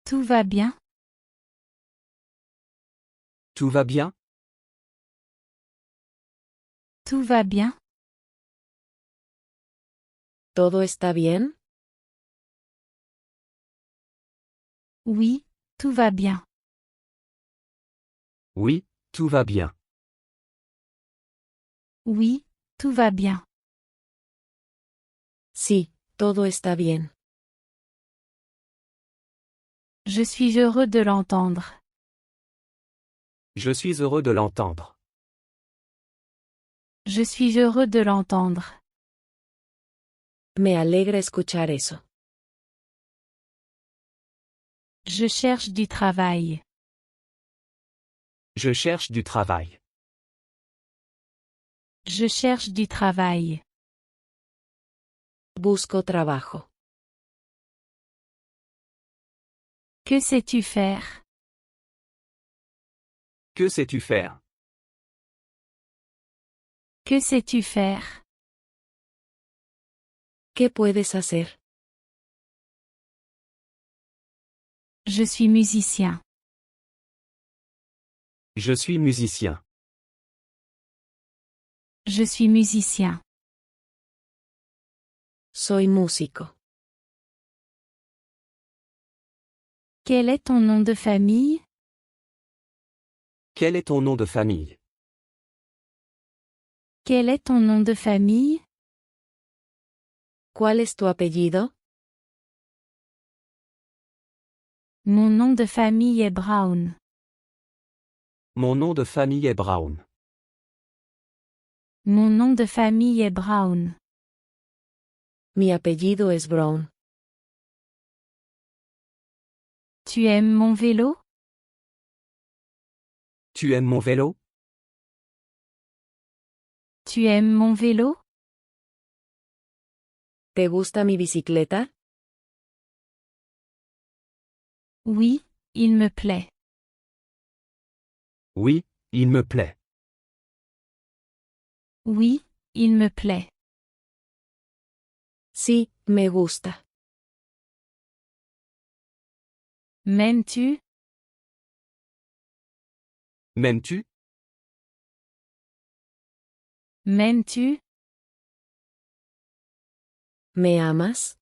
Tout va bien? Tout va bien? Tout va bien? ¿Todo está bien? Oui, tout va bien. Oui, tout va bien. Oui, tout va bien. Sí, todo está bien. Je suis heureux de l'entendre. Je suis heureux de l'entendre. Je suis heureux de l'entendre. Me alegra escuchar eso. Je cherche du travail. Je cherche du travail. Je cherche du travail. Busco trabajo. Que sais-tu faire? Que sais-tu faire? Que sais-tu faire? ¿Qué puedes hacer? Je suis musicien. Je suis musicien. Je suis musicien. Soy músico. Quel est ton nom de famille? Quel est ton nom de famille? Quel est ton nom de famille? ¿Cuál es tu apellido? Mon nom de famille est Brown. Mon nom de famille est Brown. Mon nom de famille est Brown. Mi apellido es Brown. Tu aimes mon vélo? Tu aimes mon vélo? Tu aimes mon vélo? ¿Te gusta mi bicicleta? Oui, il me plaît. Oui, il me plaît. Oui, il me plaît. Sí, me gusta. M'aimes-tu? M'aimes-tu? M'aimes-tu? ¿Me amas?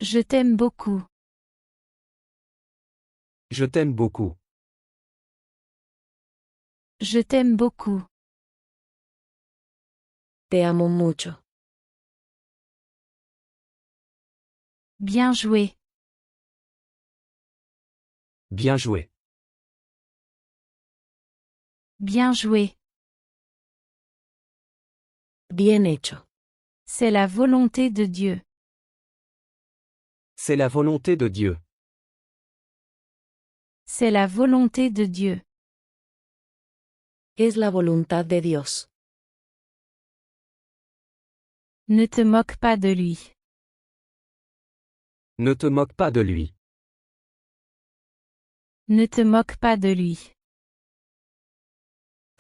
Je t'aime beaucoup. Je t'aime beaucoup. Je t'aime beaucoup. Te amo mucho. Bien joué. Bien joué. Bien joué. Bien hecho. C'est la volonté de Dieu. C'est la volonté de Dieu. C'est la volonté de Dieu. Es la voluntad de Dios. Ne te moque pas de lui. Ne te moque pas de lui. Ne te moque pas de lui.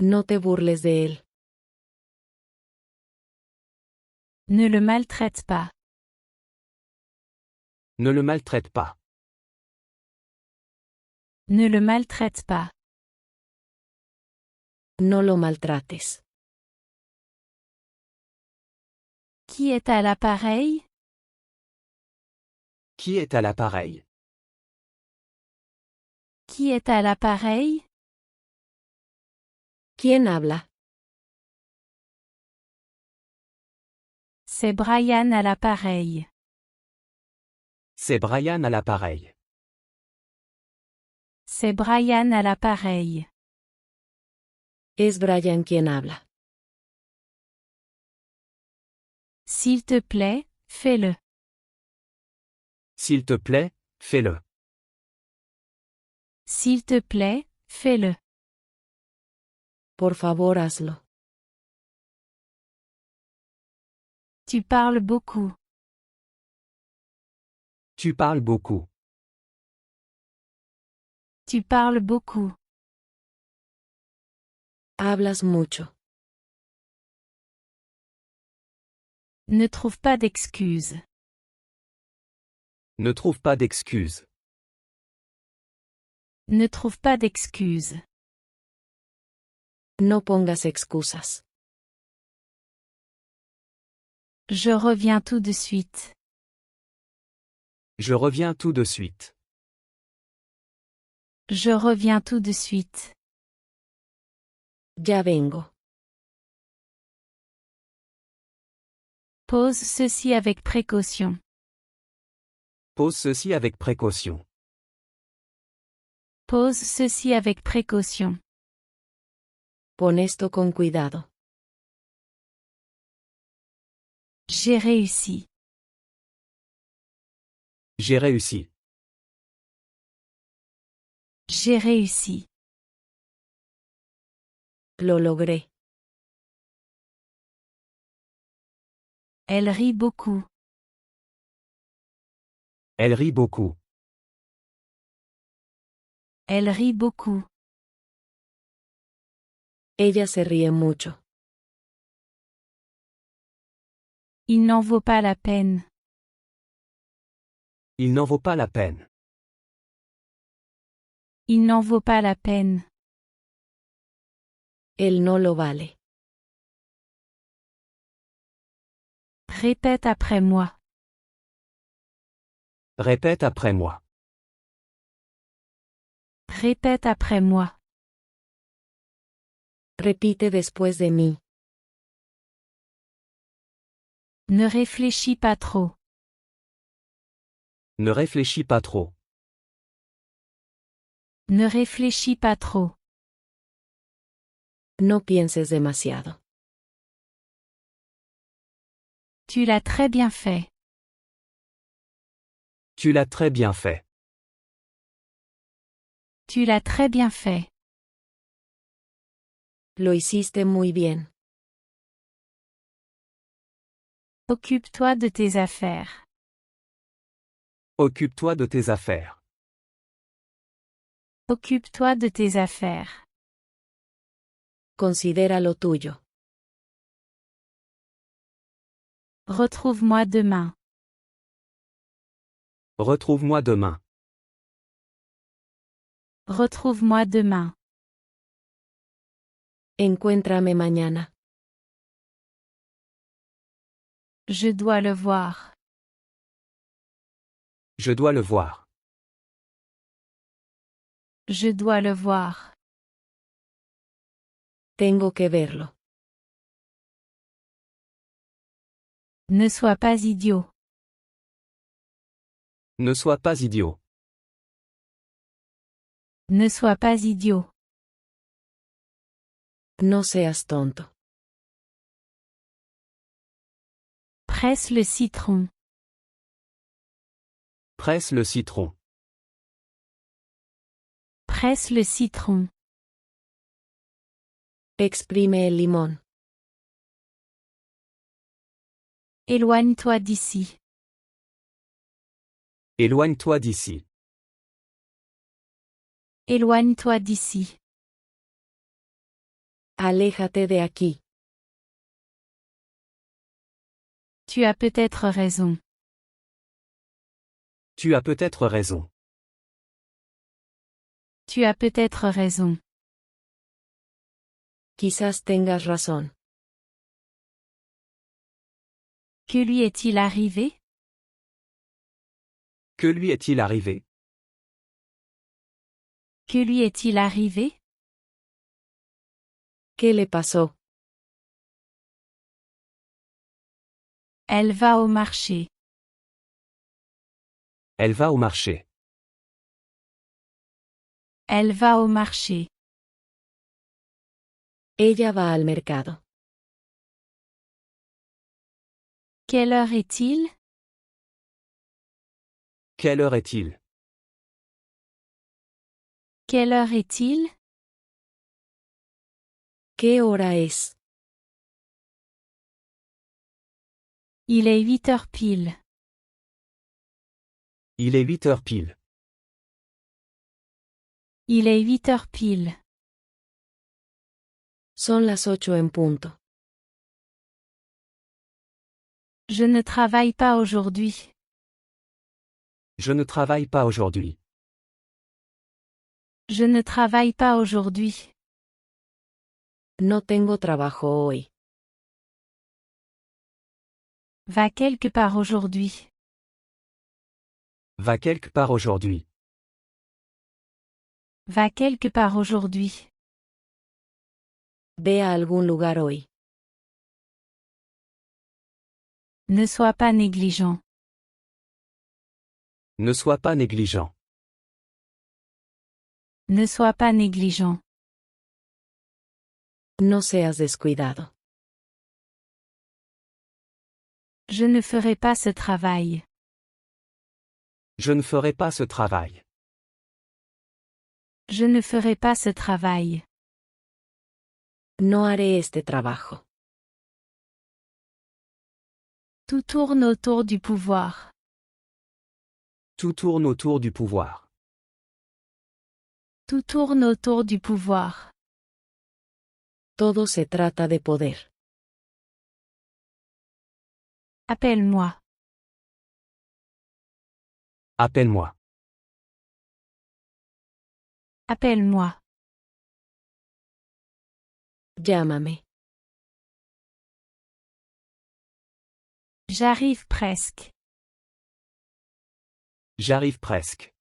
No te burles de él. Ne le maltraite pas. Ne le maltraite pas. Ne le maltraite pas. No lo maltrates. Qui est à l'appareil? Qui est à l'appareil? Qui est à l'appareil? ¿Quién habla? C'est Brian à l'appareil. C'est Brian à l'appareil. C'est Brian à l'appareil. Es Brian quien habla. S'il te plaît, fais-le. S'il te plaît, fais-le. S'il te plaît, fais-le. Por favor, hazlo. Tu parles beaucoup. Tu parles beaucoup. Tu parles beaucoup. Hablas mucho. Ne trouve pas d'excuses. Ne trouve pas d'excuses. Ne trouve pas d'excuses. No pongas excusas. Je reviens tout de suite. Je reviens tout de suite. Je reviens tout de suite. Ya vengo. Pose ceci avec précaution. Pose ceci avec précaution. Pose ceci avec précaution. Pon esto con cuidado. J'ai réussi. J'ai réussi. J'ai réussi. Lo logré. Elle rit beaucoup. Elle rit beaucoup. Elle rit beaucoup. Ella se ríe mucho. Il n'en vaut pas la peine. Il n'en vaut pas la peine. Il n'en vaut pas la peine. Él no lo vale. Répète après moi. Répète après moi. Répète après moi. Repite después de mí. Ne réfléchis pas trop. Ne réfléchis pas trop. Ne réfléchis pas trop. No pienses demasiado. Tu l'as très bien fait. Tu l'as très bien fait. Tu l'as très bien fait. Lo hiciste muy bien. Occupe-toi de tes affaires. Occupe-toi de tes affaires. Occupe-toi de tes affaires. Considera lo tuyo. Retrouve-moi demain. Retrouve-moi demain. Retrouve-moi demain. Encuéntrame mañana. Je dois le voir. Je dois le voir. Je dois le voir. Tengo que verlo. Ne sois pas idiot. Ne sois pas idiot. Ne sois pas idiot. No seas tonto. Presse le citron. Presse le citron. Presse le citron. Exprime el limón. Éloigne-toi d'ici. Éloigne-toi d'ici. Éloigne-toi d'ici. Aléjate de aquí. Tu as peut-être raison. Tu as peut-être raison. Tu as peut-être raison. Quizás tengas razón. Que lui est-il arrivé? Que lui est-il arrivé? Que lui est-il arrivé? ¿Qué le pasó? Elle va au marché. Elle va au marché. Elle va au marché. Ella va al mercado. Quelle heure est-il? Quelle heure est-il? Quelle heure est-il? ¿Qué hora es? Il est 8 heures pile. Il est 8 heures pile. Il est 8 heures pile. Son las 8 en punto. Je ne travaille pas aujourd'hui. Je ne travaille pas aujourd'hui. Je ne travaille pas aujourd'hui. No tengo trabajo hoy. Va quelque part aujourd'hui. Va quelque part aujourd'hui. Va quelque part aujourd'hui. Ve a algún lugar hoy. Ne sois pas négligent. Ne sois pas négligent. Ne sois pas négligent. No seas descuidado. Je ne ferai pas ce travail. Je ne ferai pas ce travail. Je ne ferai pas ce travail. No haré este trabajo. Tout tourne autour du pouvoir. Tout tourne autour du pouvoir. Tout tourne autour du pouvoir. Todo se trata de poder. Appelle-moi. Appelle-moi. Appelle-moi. Llámame. J'arrive presque. J'arrive presque.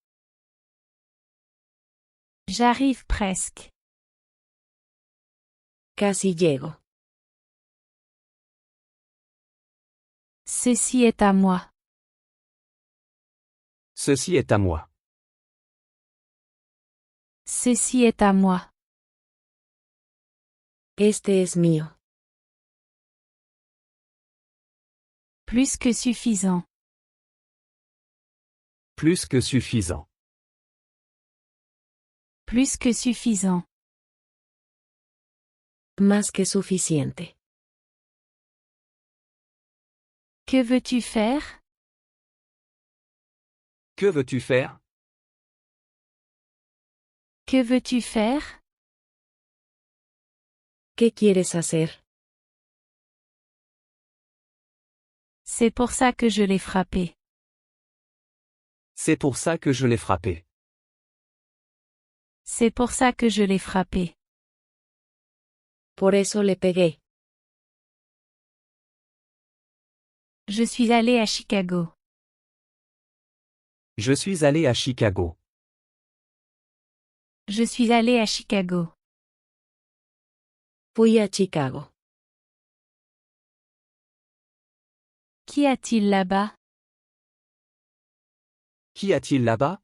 J'arrive presque. Casi llego. Ceci est à moi. Ceci est à moi. Ceci est à moi. Este es mío. Plus que suffisant. Plus que suffisant. Plus que suffisant. Más que suficiente. Que veux-tu faire? Que veux-tu faire? Que veux-tu faire? ¿Qué quieres hacer? C'est pour ça que je l'ai frappé. C'est pour ça que je l'ai frappé. C'est pour ça que je l'ai frappé. Por eso le pegué. Je suis allé à Chicago. Je suis allé à Chicago. Je suis allé à Chicago. Fui a Chicago. Qu'y a-t-il là-bas? Qu'y a-t-il là-bas?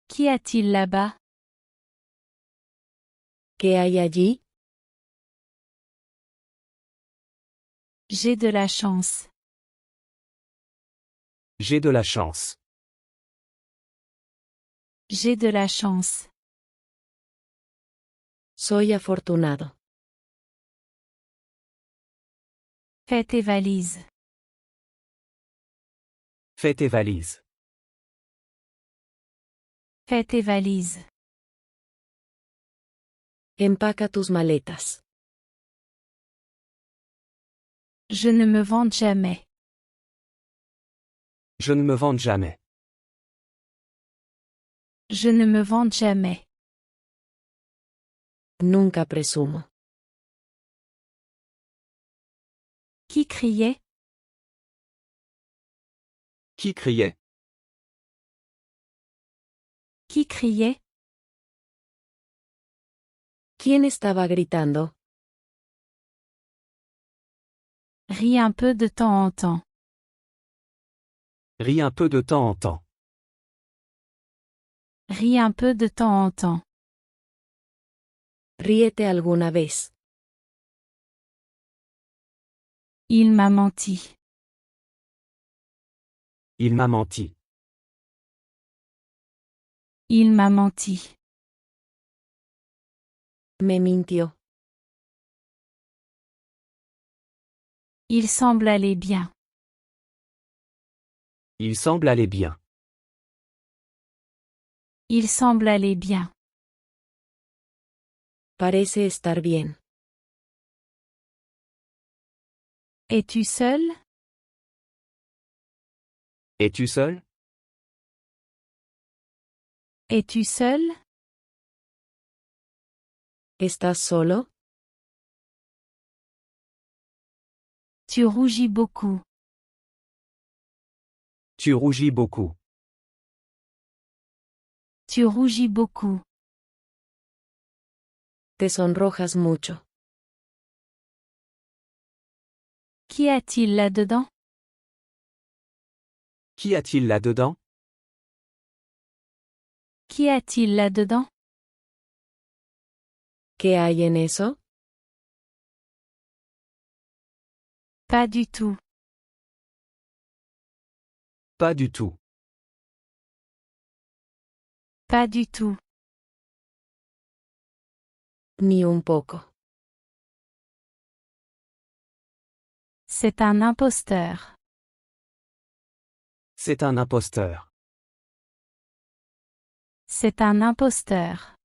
Qu'y a-t-il là-bas? ¿Qué hay allí? J'ai de la chance. J'ai de la chance. J'ai de la chance. Soy afortunado. Fais tes valises. Fais tes valises. Fais tes valises. Empaca tus maletas. Je ne me vante jamais. Je ne me vante jamais. Je ne me vante jamais. Nunca presumo. Qui criait? Qui criait? Qui criait? ¿Quién estaba gritando? Ris un peu de temps en temps. Ris un peu de temps en temps. Ris un peu de temps en temps. Ríete alguna vez. Il m'a menti. Il m'a menti. Il m'a menti. Me mintió. Il semble aller bien. Il semble aller bien. Il semble aller bien. Parece estar bien. Es-tu seul? Es-tu seul? Es-tu seul? ¿Estás solo? Tu rougis beaucoup. Tu rougis beaucoup. Tu rougis beaucoup. Te sonrojas mucho. Qu'y a-t-il là-dedans? Qu'y a-t-il là-dedans? Qu'y a-t-il là-dedans? ¿Qué hay en eso? Pas du tout. Pas du tout. Pas du tout. Ni un poco. C'est un imposteur. C'est un imposteur. C'est un imposteur.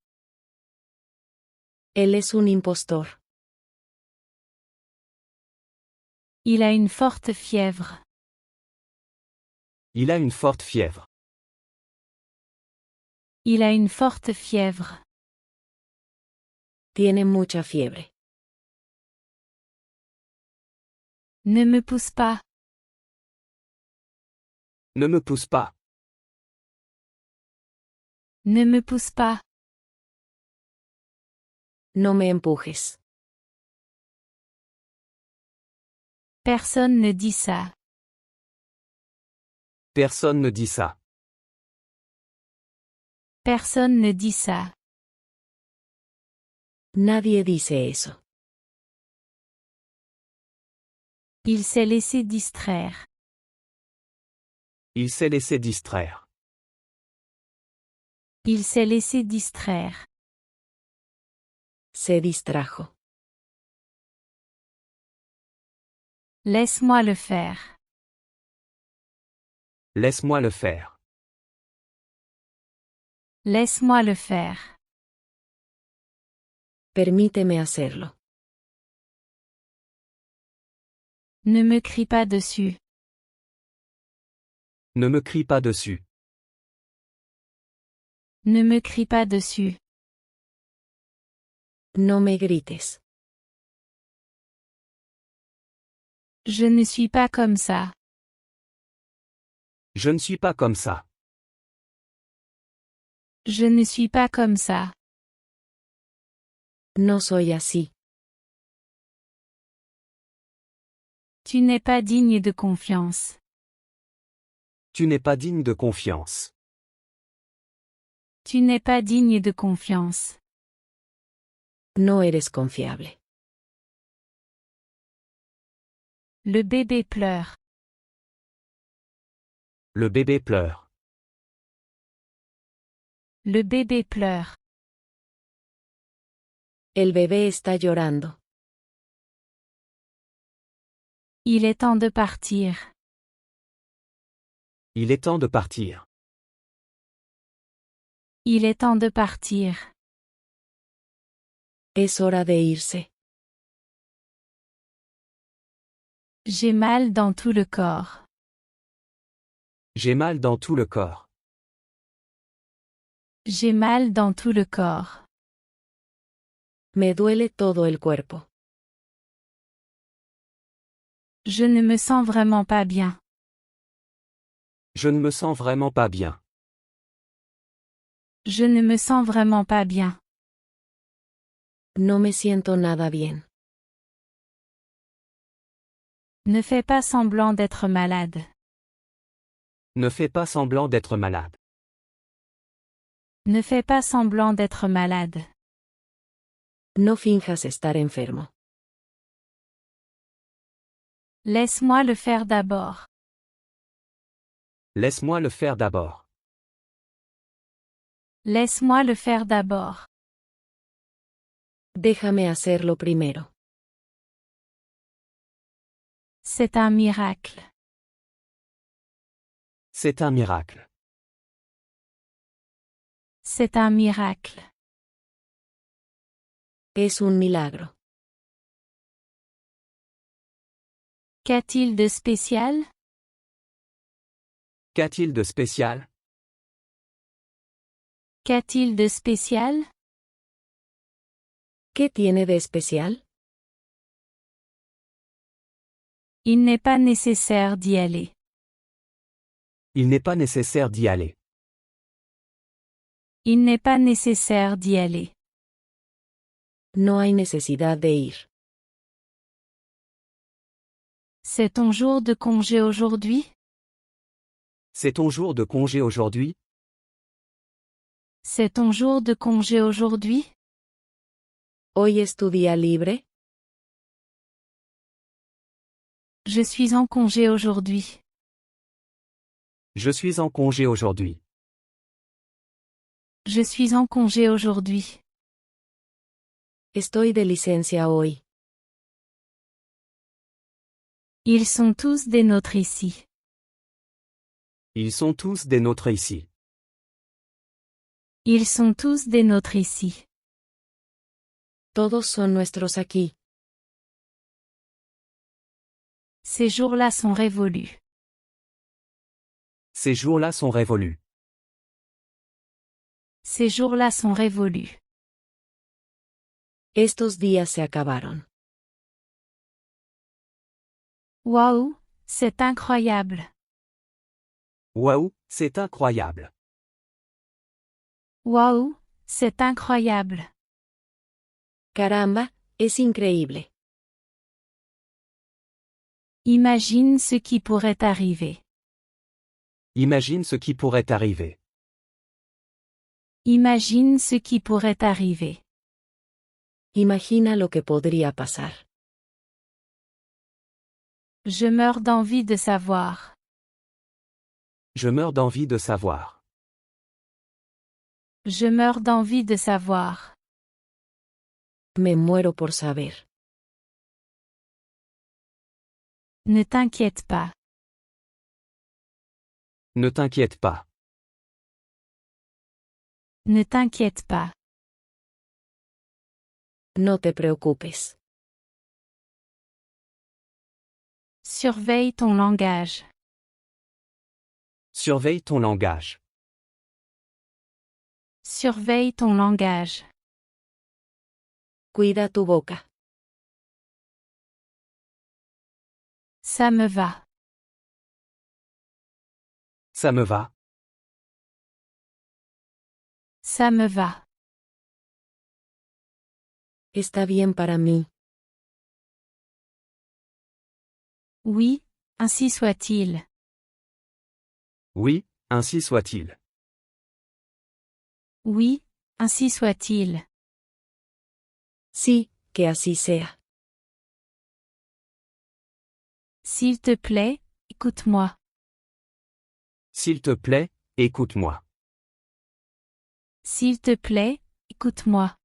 Él es un impostor. Il a une forte fièvre. Il a une forte fièvre. Il a une forte fièvre. Tiene mucha fiebre. Ne me pousse pas. Ne me pousse pas. Ne me pousse pas. No me empujes. Personne ne dit ça. Personne ne dit ça. Personne ne dit ça. Nadie dice eso. Il s'est laissé distraire. Il s'est laissé distraire. Il s'est laissé distraire. Se distrajo. Laisse-moi le faire. Laisse-moi le faire. Laisse-moi le faire. Permíteme hacerlo. Ne me crie pas dessus. Ne me crie pas dessus. Ne me crie pas dessus. No me grites. Je ne suis pas comme ça. Je ne suis pas comme ça. Je ne suis pas comme ça. No soy así. Tu n'es pas digne de confiance. Tu n'es pas digne de confiance. Tu n'es pas digne de confiance. No eres confiable. Le bébé pleure. Le bébé pleure. Le bébé pleure. El bebé está llorando. Il est temps de partir. Il est temps de partir. Il est temps de partir. Es hora de irse. J'ai mal dans tout le corps. J'ai mal dans tout le corps. J'ai mal dans tout le corps. Me duele todo el cuerpo. Je ne me sens vraiment pas bien. Je ne me sens vraiment pas bien. Je ne me sens vraiment pas bien. No me siento nada bien. Ne fais pas semblant d'être malade. Ne fais pas semblant d'être malade. Ne fais pas semblant d'être malade. No finjas estar enfermo. Laisse-moi le faire d'abord. Laisse-moi le faire d'abord. Laisse-moi le faire d'abord. Déjame hacerlo primero. C'est un miracle. C'est un miracle. C'est un miracle. Es un milagro. Qu'a-t-il de spécial? Qu'a-t-il de spécial? Qu'a-t-il de spécial? ¿Qué tiene de especial? Il n'est pas nécessaire d'y aller. Il n'est pas nécessaire d'y aller. Il n'est pas nécessaire d'y aller. No hay necesidad de ir. C'est ton jour de congé aujourd'hui? C'est ton jour de congé aujourd'hui? C'est ton jour de congé aujourd'hui? ¿Hoy es tu día libre? Je suis en congé aujourd'hui. Je suis en congé aujourd'hui. Je suis en congé aujourd'hui. Estoy de licencia hoy. Ils sont tous des nôtres ici. Ils sont tous des nôtres ici. Ils sont tous des nôtres ici. Todos son nuestros aquí. Ces jours-là sont révolus. Ces jours-là sont révolus. Ces jours-là sont révolus. Estos días se acabaron. Waouh, c'est incroyable. Waouh, c'est incroyable. Waouh, c'est incroyable. Caramba, es increíble. Imagine ce qui pourrait arriver. Imagine ce qui pourrait arriver. Imagine ce qui pourrait arriver. Imagina lo que podría pasar. Je meurs d'envie de savoir. Je meurs d'envie de savoir. Je meurs d'envie de savoir. Me muero por saber. Ne t'inquiète pas. Ne t'inquiète pas. Ne t'inquiète pas. No te preocupes. Surveille ton langage. Surveille ton langage. Surveille ton langage. Cuida tu boca. Ça me va. Ça me va. Ça me va. Está bien para mí. Oui, ainsi soit-il. Oui, ainsi soit-il. Oui, ainsi soit-il. Sí, que así sea. S'il te plaît, écoute-moi. S'il te plaît, écoute-moi. S'il te plaît, écoute-moi.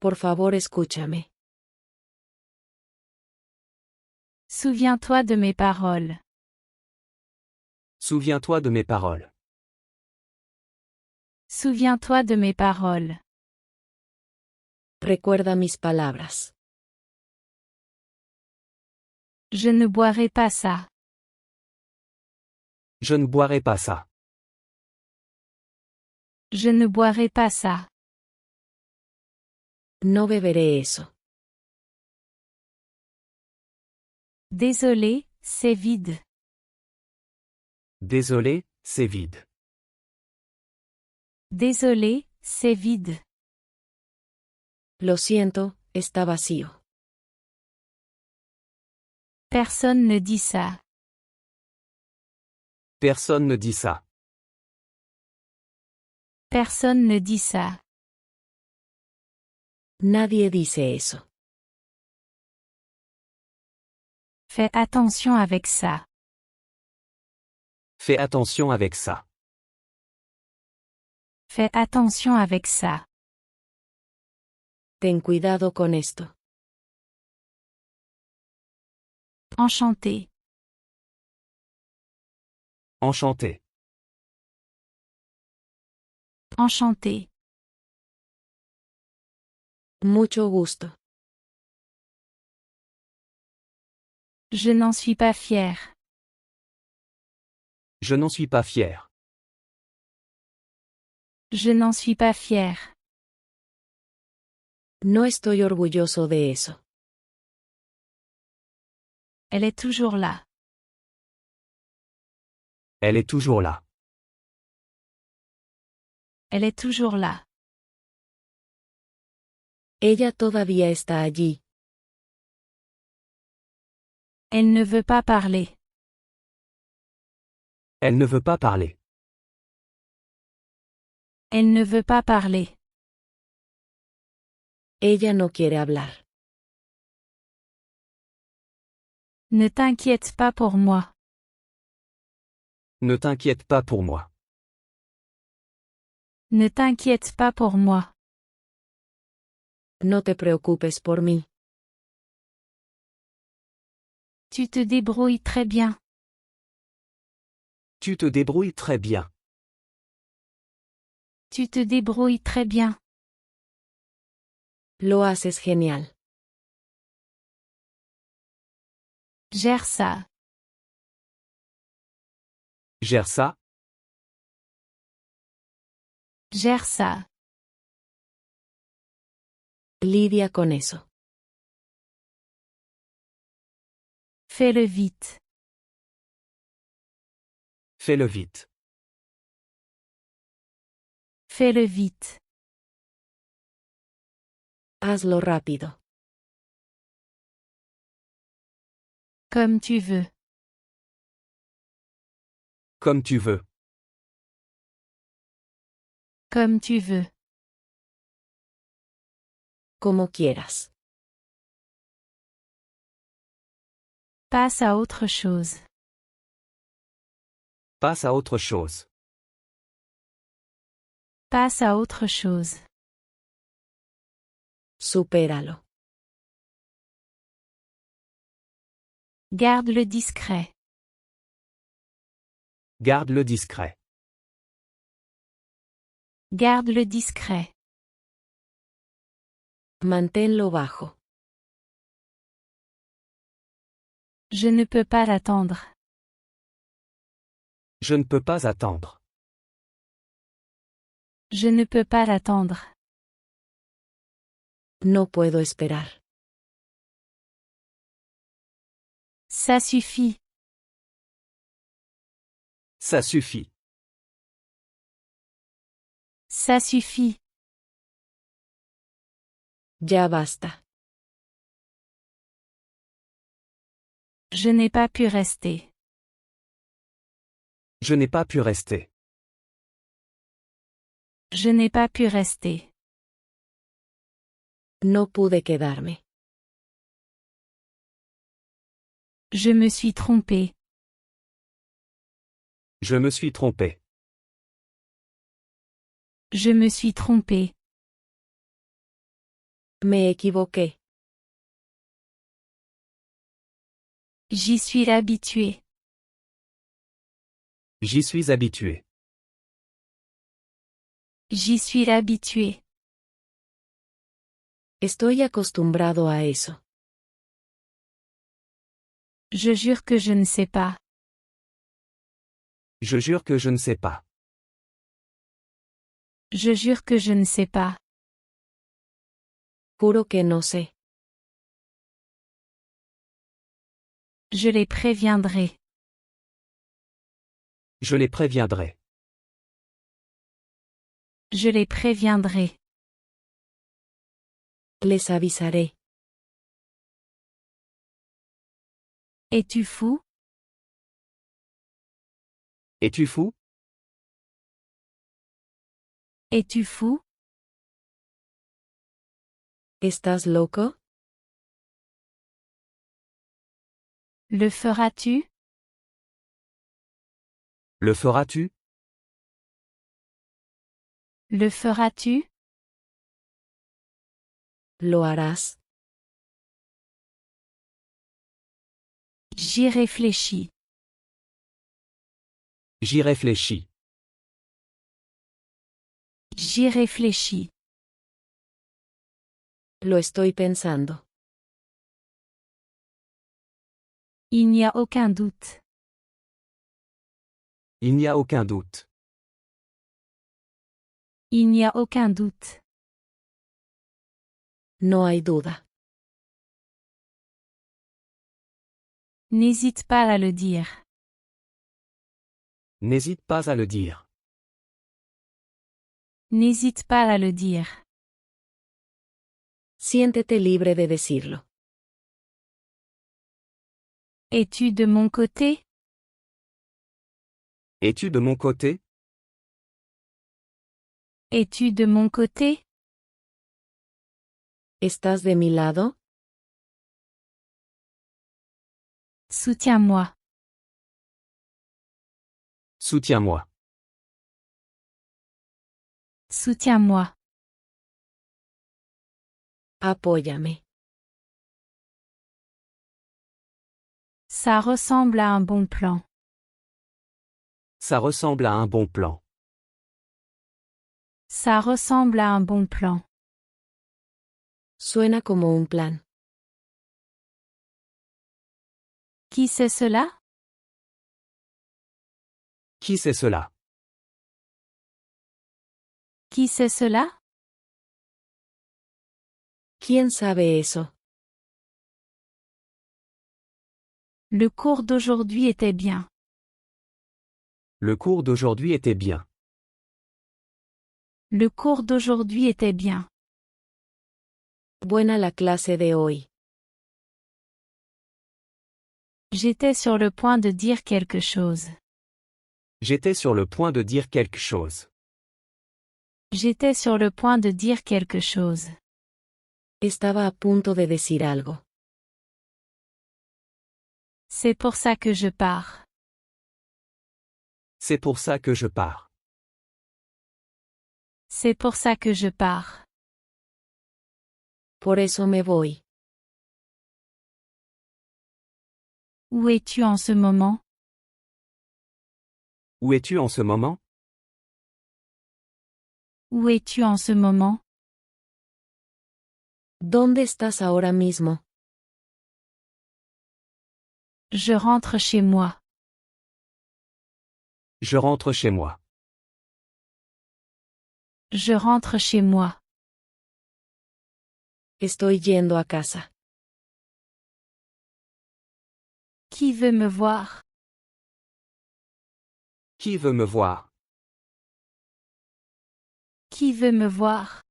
Por favor, escúchame. Souviens-toi de mes paroles. Souviens-toi de mes paroles. Souviens-toi de mes paroles. Recuerda mis palabras. Je ne boirai pas ça. Je ne boirai pas ça. Je ne boirai pas ça. No beberé eso. Désolé, c'est vide. Désolé, c'est vide. Désolé, c'est vide. Lo siento, está vacío. Personne ne dit ça. Personne ne dit ça. Personne ne dit ça. Nadie dice eso. Fais attention avec ça. Fais attention avec ça. Fais attention avec ça. Ten cuidado con esto. Enchanté. Enchanté. Enchanté. Mucho gusto. Je n'en suis pas fier. Je n'en suis pas fier. Je n'en suis pas fier. No estoy orgulloso de eso. Elle est toujours là. Elle est toujours là. Elle est toujours là. Ella todavía está allí. Elle ne veut pas parler. Elle ne veut pas parler. Elle ne veut pas parler. Ella no quiere hablar. Ne t'inquiète pas pour moi. Ne t'inquiète pas pour moi. Ne t'inquiète pas pour moi. No te preocupes por mí. Tu te débrouilles très bien. Tu te débrouilles très bien. Tu te débrouilles très bien. Lo haces genial. Gère ça. Gère ça. Gère ça. Lidia con eso. Fais-le vite. Fais-le vite. Fais-le vite. Hazlo rápido. Comme tu veux. Comme tu veux. Comme tu veux. Como quieras. Passe à autre chose. Passe à autre chose. Passe à autre chose. Supéralo. Garde-le discret. Garde-le discret. Garde-le discret. Manténlo bajo. Je ne peux pas l'attendre. Je ne peux pas attendre. Je ne peux pas l'attendre. No puedo esperar. Ça suffit. Ça suffit. Ça suffit. Ya basta. Je n'ai pas pu rester. Je n'ai pas pu rester. Je n'ai pas pu rester. No pude quedarme. Je me suis trompé. Je me suis trompé. Je me suis trompé. Me equivoqué. J'y suis habitué. J'y suis habitué. J'y suis habitué. Estoy acostumbrado a eso. Je jure que je ne sais pas. Je jure que je ne sais pas. Je jure que je ne sais pas. Juro que no sé. Je les préviendrai. Je les préviendrai. Je les préviendrai. Les avisaré. Es-tu fou? Es-tu fou? Es-tu fou? ¿Estás loco? Le feras-tu? Le feras-tu? Le feras-tu? ¿Lo harás? J'y réfléchis. J'y réfléchis. J'y réfléchis. Lo estoy pensando. Il n'y a aucun doute. Il n'y a aucun doute. Il n'y a aucun doute. No hay duda. N'hésite pas à le dire. N'hésite pas à le dire. N'hésite pas à le dire. Siéntete libre de decirlo. Es-tu de mon côté? Es-tu de mon côté? Es-tu de mon côté? ¿Estás de mi lado? Soutiens-moi. Soutiens-moi. Soutiens-moi. Apóyame. Ça ressemble à un bon plan. Ça ressemble à un bon plan. Ça ressemble à un bon plan. Suena como un plan. Qui c'est cela? Qui c'est cela? Qui c'est cela? ¿Quién sabe eso? Le cours d'aujourd'hui était bien. Le cours d'aujourd'hui était bien. Le cours d'aujourd'hui était bien. Buena la clase de hoy. J'étais sur le point de dire quelque chose. J'étais sur le point de dire quelque chose. J'étais sur le point de dire quelque chose. Estaba a punto de decir algo. C'est pour ça que je pars. C'est pour ça que je pars. C'est pour ça que je pars. Por eso me voy. Où es-tu en ce moment? Où es-tu en ce moment? Où es-tu en ce moment? ¿Dónde estás ahora mismo? Je rentre chez moi. Je rentre chez moi. Je rentre chez moi. Estoy yendo a casa. Qui veut me voir? Qui veut me voir? Qui veut me voir?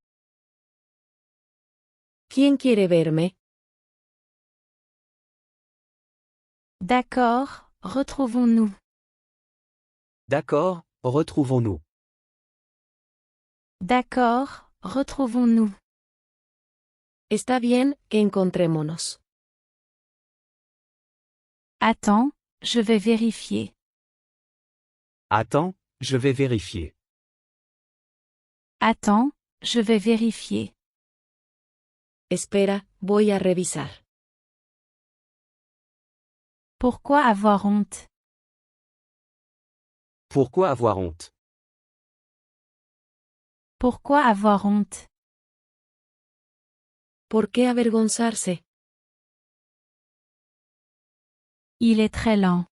¿Quién quiere verme? D'accord, retrouvons-nous. D'accord, retrouvons-nous. D'accord, retrouvons-nous. Está bien, encontrémonos. Attends, je vais vérifier. Attends, je vais vérifier. Attends, je vais vérifier. Espera, voy a revisar. Pourquoi avoir honte? Pourquoi avoir honte? Pourquoi avoir honte? ¿Por qué avergonzarse? Il est très lent.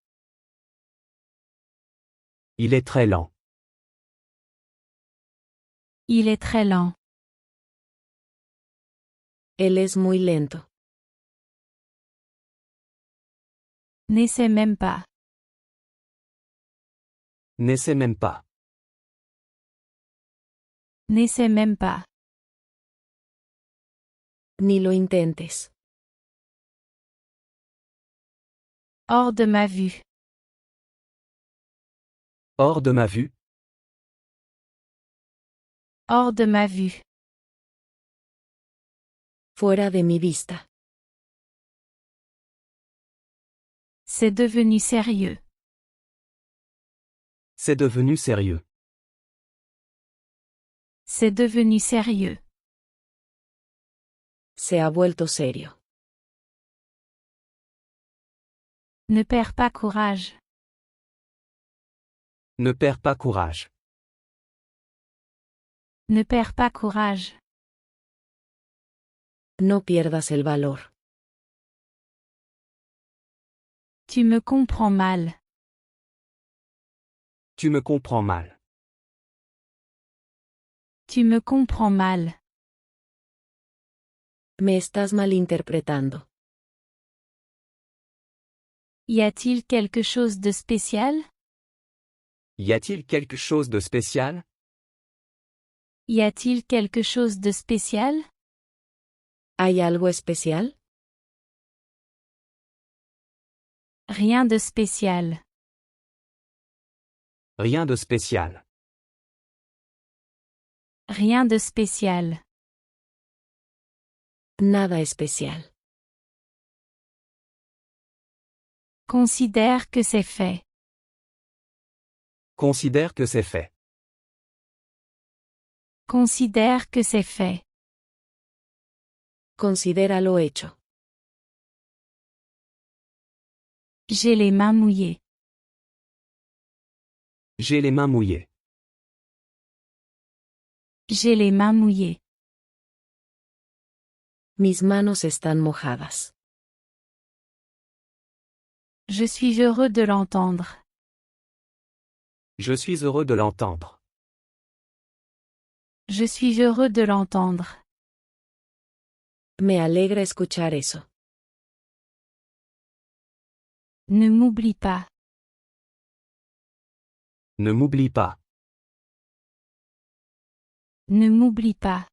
Il est très lent. Il est très lent. Él es muy lento. N'essaie même pas. N'essaie même pas. N'essaie même pas. Ni lo intentes. Hors de ma vue. Hors de ma vue. Hors de ma vue. Fuera de mi vista. C'est devenu sérieux. C'est devenu sérieux. C'est devenu sérieux. Se ha vuelto serio. Ne perds pas courage. Ne perds pas courage. Ne perds pas courage. No pierdas el valor. Tu me comprends mal. Tu me comprends mal. Tu me comprends mal. Me estás malinterpretando. Y a-t-il quelque chose de spécial? Y a-t-il quelque chose de spécial? Y a-t-il quelque chose de spécial? ¿Hay algo especial? Rien de spécial. Rien de spécial. Rien de spécial. Nada especial. Considère que c'est fait. Considère que c'est fait. Considère que c'est fait. Considéralo hecho. J'ai les mains mouillées. J'ai les mains mouillées. J'ai les mains mouillées. Mis manos están mojadas. Je suis heureux de l'entendre. Je suis heureux de l'entendre. Je suis heureux de l'entendre. Me alegra escuchar eso. Ne m'oublie pas. Ne m'oublie pas. Ne m'oublie pas.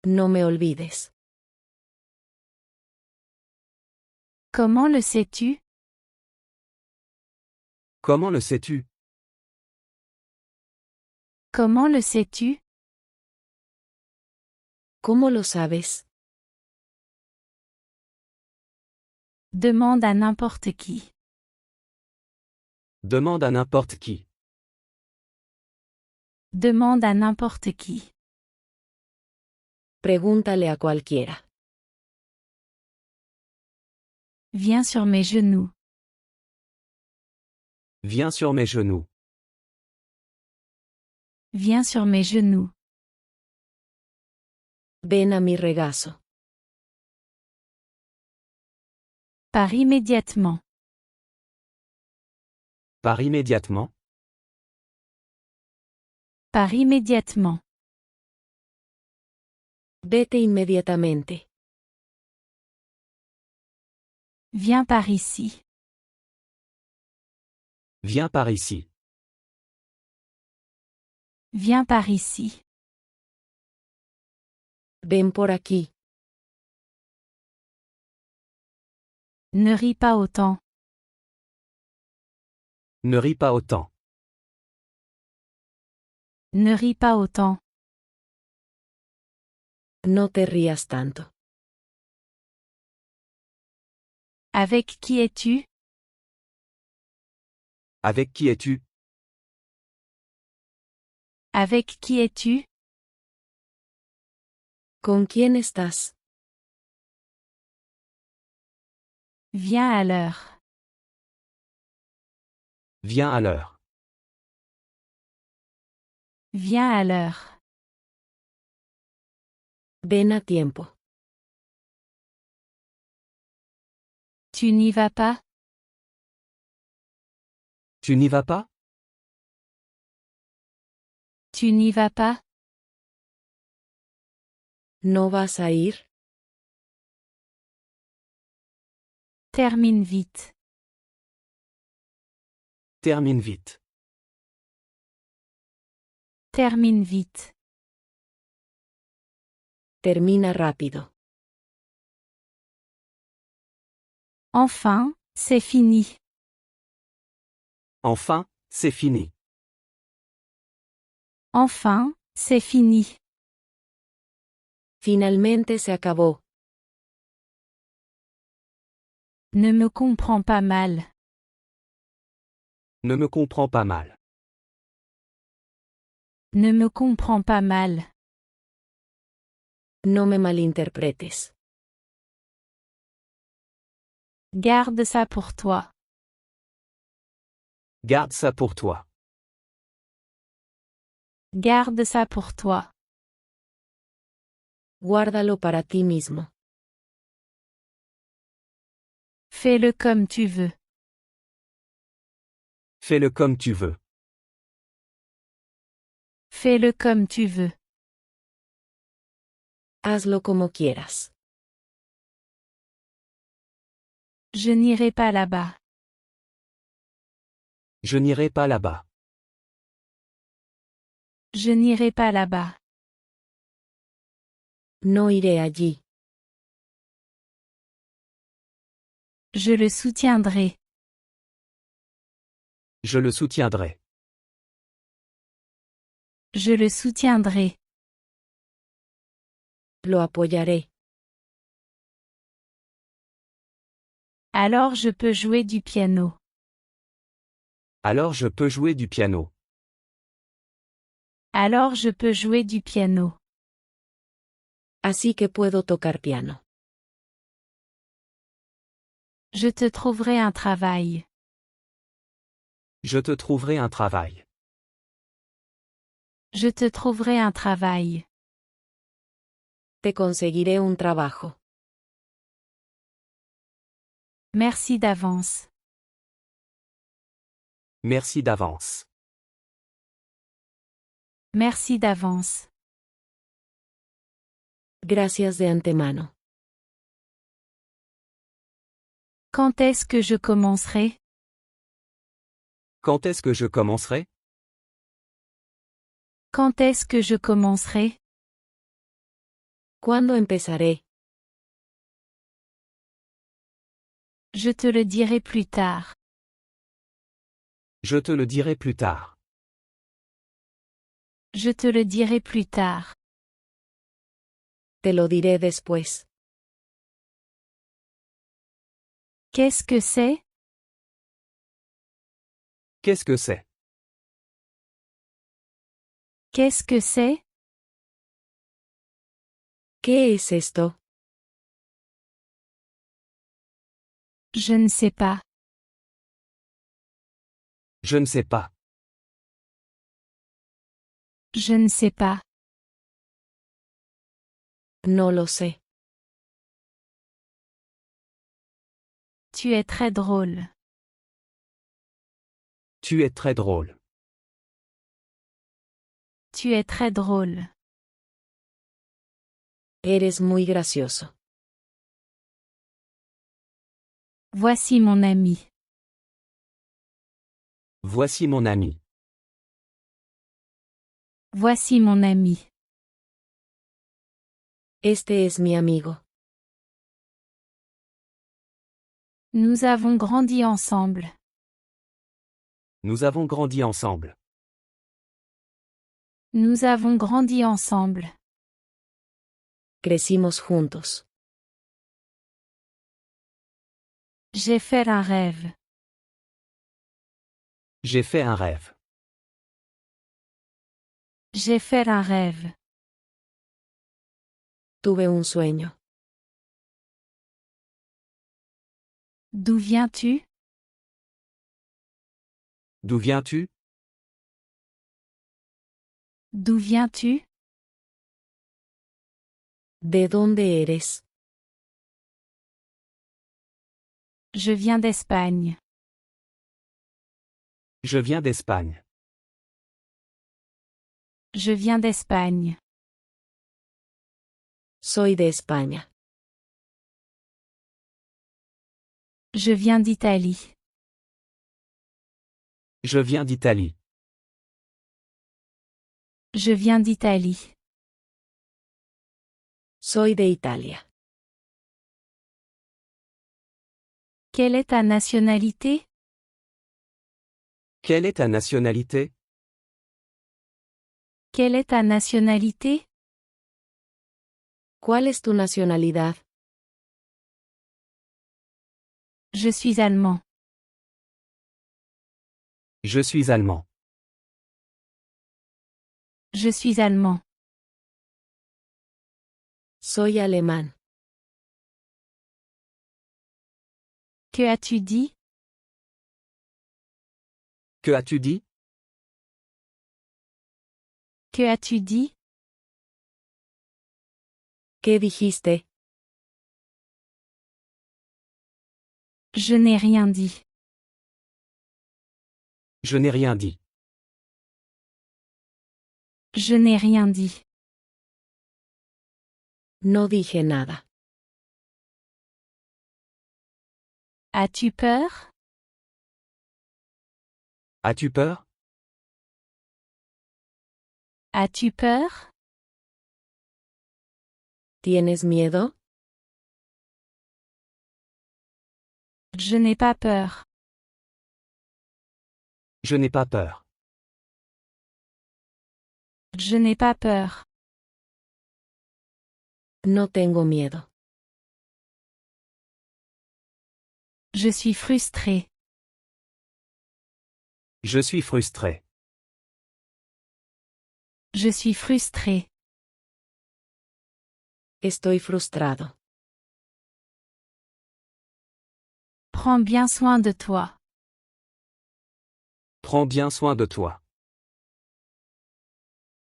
No me olvides. Comment le sais-tu? Comment le sais-tu? Comment le sais-tu? ¿Cómo lo sabes? Demande à n'importe qui. Demande à n'importe qui. Demande à n'importe qui. Pregúntale a cualquiera. Viens sur mes genoux. Viens sur mes genoux. Viens sur mes genoux. Ven a mi regazo. Pars immédiatement. Pars immédiatement. Pars immédiatement. Vete inmediatamente. Viens par ici. Viens par ici. Viens par ici. Ven por aquí. Ne ris pas autant. Ne ris pas autant. Ne ris pas autant. No te rías tanto. Avec qui es-tu? Avec qui es-tu? Avec qui es-tu? ¿Con quién estás? Viens à l'heure. Viens à l'heure. Viens à l'heure. Ven a tiempo. Tu n'y vas pas? Tu n'y vas pas? Tu n'y vas pas? ¿No vas a ir? Termine vite. Termine vite. Termine vite. Termina rápido. Enfin, c'est fini. Enfin, c'est fini. Enfin, c'est fini. Finalmente se acabó. Ne me comprends pas mal. Ne me comprends pas mal. Ne me comprends pas mal. No me malinterpretes. Garde ça pour toi. Garde ça pour toi. Garde ça pour toi. Guárdalo para ti mismo. Fais-le comme tu veux. Fais-le comme tu veux. Fais-le comme tu veux. Hazlo como quieras. Je n'irai pas là-bas. Je n'irai pas là-bas. Je n'irai pas là-bas. No iré allí. Je le soutiendrai. Je le soutiendrai. Je le soutiendrai. Lo apoyaré. Alors je peux jouer du piano. Alors je peux jouer du piano. Alors je peux jouer du piano. Así que puedo tocar piano. Je te trouverai un travail. Je te trouverai un travail. Je te trouverai un travail. Te conseguiré un trabajo. Merci d'avance. Merci d'avance. Merci d'avance. Gracias de antemano. Quand est-ce que je commencerai? Quand est-ce que je commencerai? Quand est-ce que je commencerai? ¿Cuándo empezaré? Je te le dirai plus tard. Je te le dirai plus tard. Je te le dirai plus tard. Te lo diré después. Qu'est-ce que c'est? Qu'est-ce que c'est? Qu'est-ce que c'est? ¿Qué es esto? Je ne sais pas. Je ne sais pas. Je ne sais pas. No lo sé. Tu es très drôle. Tu es très drôle. Tu es très drôle. Eres muy gracioso. Voici mon ami. Voici mon ami. Voici mon ami. Este es mi amigo. Nous avons grandi ensemble. Nous avons grandi ensemble. Nous avons grandi ensemble. Crecimos juntos. J'ai fait un rêve. J'ai fait un rêve. J'ai fait un rêve. Tuve un sueño. D'où viens-tu? D'où viens-tu? D'où viens-tu? ¿De dónde eres? Je viens d'Espagne. Je viens d'Espagne. Je viens d'Espagne. Soy de España. Je viens d'Italie. Je viens d'Italie. Je viens d'Italie. Soy de Italia. Quelle est ta nationalité? Quelle est ta nationalité? Quelle est ta nationalité? ¿Cuál es tu nacionalidad? Je suis allemand. Je suis allemand. Je suis allemand. Soy alemán. Que as-tu dit? Que as-tu dit? Que as-tu dit? ¿Qué dijiste? Je n'ai rien dit. Je n'ai rien dit. Je n'ai rien dit. No dije nada. As-tu peur? As-tu peur? As-tu peur? ¿Tienes miedo? Je n'ai pas peur. Je n'ai pas peur. Je n'ai pas peur. No tengo miedo. Je suis frustré. Je suis frustré. Je suis frustré. Estoy frustrado. Prends bien soin de toi. Prends bien soin de toi.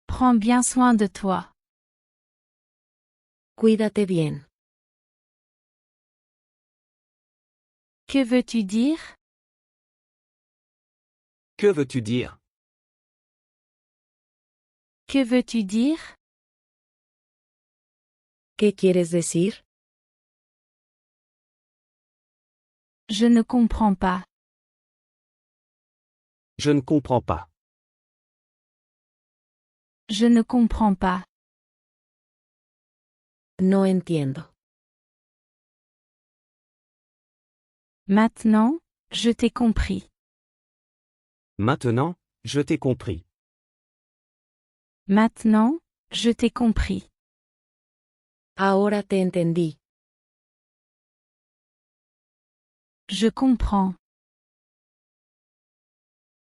Prends bien soin de toi. Cuídate bien. Que veux-tu dire? Que veux-tu dire? Que veux-tu dire? ¿Qué quieres decir? Je ne comprends pas. Je ne comprends pas. Je ne comprends pas. No entiendo. Maintenant, je t'ai compris. Maintenant, je t'ai compris. Maintenant, je t'ai compris. Ahora te entendí. Je comprends.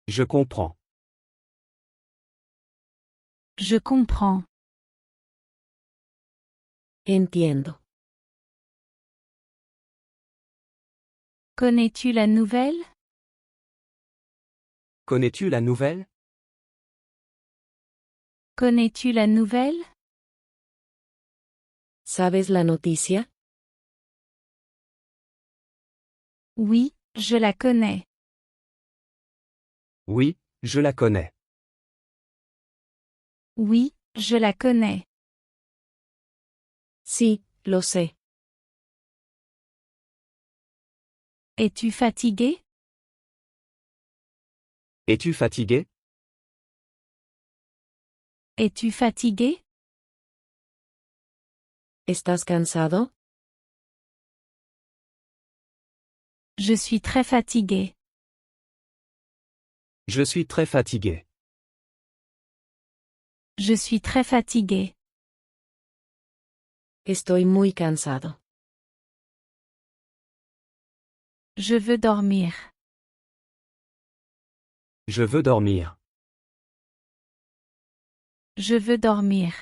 Je comprends. Je comprends. Entiendo. Connais-tu la nouvelle? Connais-tu la nouvelle? Connais-tu la nouvelle? ¿Sabes la noticia? Oui, je la connais. Oui, je la connais. Oui, je la connais. Sí, lo sé. Es-tu fatigué? Es-tu fatigué? Es-tu fatigué? ¿Estás cansado? Je suis très fatigué. Je suis très fatigué. Je suis très fatigué. Estoy muy cansado. Je veux dormir. Je veux dormir. Je veux dormir.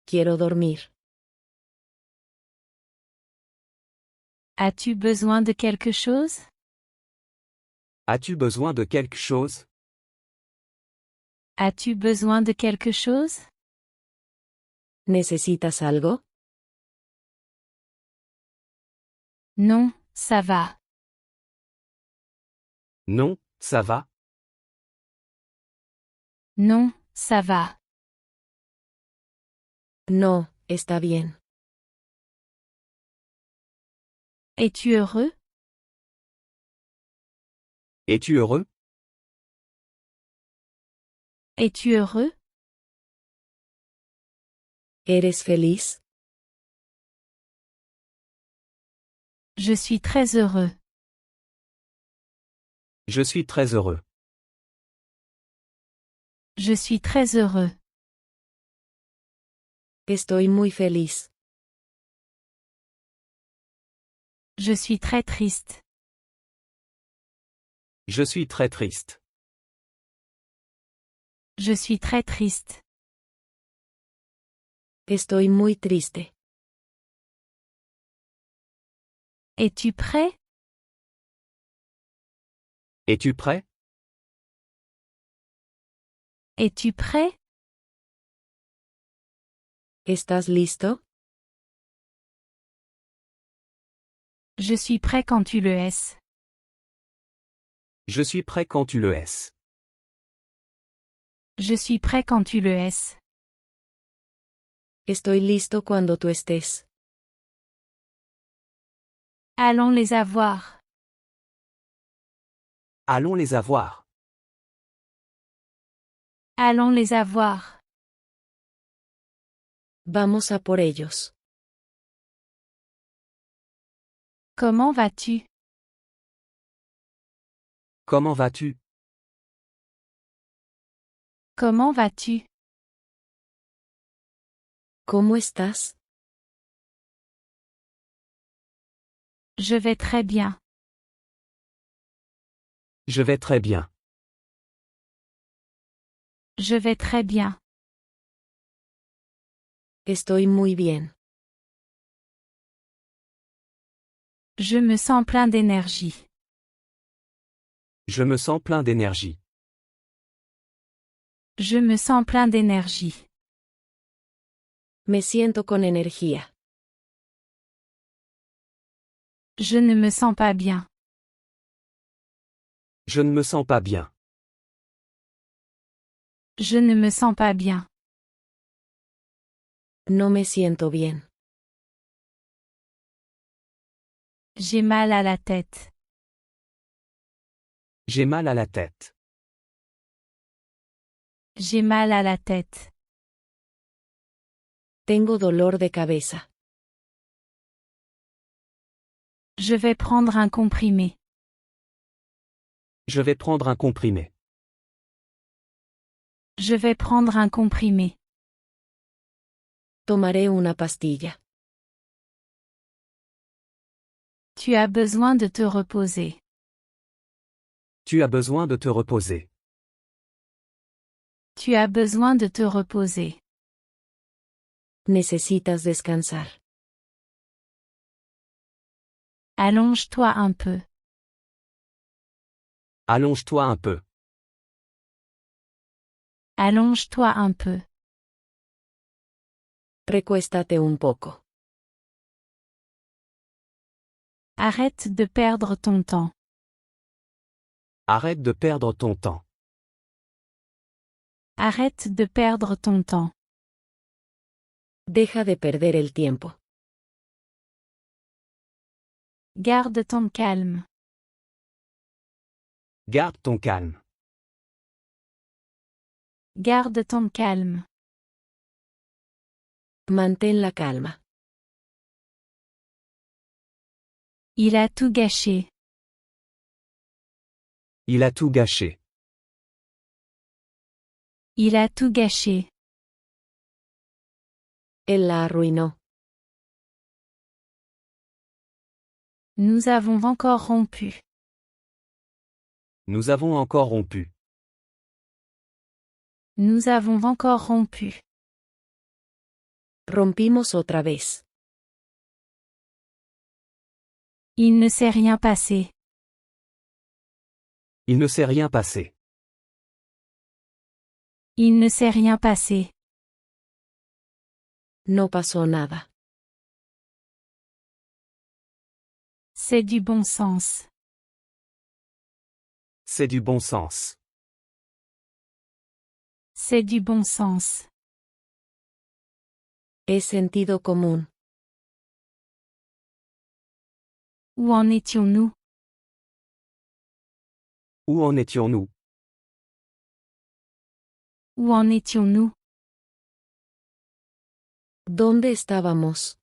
Quiero dormir. As-tu besoin de quelque chose? As-tu besoin de quelque chose? As-tu besoin de quelque chose? ¿Necesitas algo? Non, ça va. Non, ça va. Non, ça va. No, está bien. Es-tu heureux? Es-tu heureux? Es-tu heureux? ¿Eres feliz? Je suis très heureux. Je suis très heureux. Je suis très heureux. Estoy muy feliz. Je suis très triste. Je suis très triste. Je suis très triste. Estoy muy triste. Es-tu prêt? Es-tu prêt? Es-tu prêt? ¿Estás listo? Je suis prêt quand tu le es. Je suis prêt quand tu le es. Je suis prêt quand tu le es. Estoy listo cuando tú estés. Allons les avoir. Allons les avoir. Allons les avoir. Vamos a por ellos. Comment vas-tu? Comment vas-tu? Comment vas-tu? ¿Cómo estás? Je vais très bien. Je vais très bien. Je vais très bien. Estoy muy bien. Je me sens plein d'énergie. Je me sens plein d'énergie. Je me sens plein d'énergie. Me siento con energía. Je ne me sens pas bien. Je ne me sens pas bien. Je ne me sens pas bien. No me siento bien. J'ai mal à la tête. J'ai mal à la tête. J'ai mal à la tête. Tengo dolor de cabeza. Je vais prendre un comprimé. Je vais prendre un comprimé. Je vais prendre un comprimé. Tomaré una pastilla. Tu as besoin de te reposer. Tu as besoin de te reposer. Tu as besoin de te reposer. Necesitas descansar. Allonge-toi un peu. Allonge-toi un peu. Allonge-toi un peu. Recuéstate un poco. Arrête de perdre ton temps. Arrête de perdre ton temps. Arrête de perdre ton temps. Deja de perder el tiempo. Garde ton calme. Garde ton calme. Garde ton calme. Mantén la calma. Il a tout gâché. Il a tout gâché. Il a tout gâché. Él la arruinó. Nous avons encore rompu. Nous avons encore rompu. Nous avons encore rompu. Rompimos otra vez. Il ne s'est rien passé. Il ne s'est rien passé. Il ne s'est rien passé. No pasó nada. C'est du bon sens. C'est du bon sens. C'est du bon sens. Es sentido común. Où en étions-nous? Où en étions-nous? Où en étions-nous? ¿Dónde estábamos?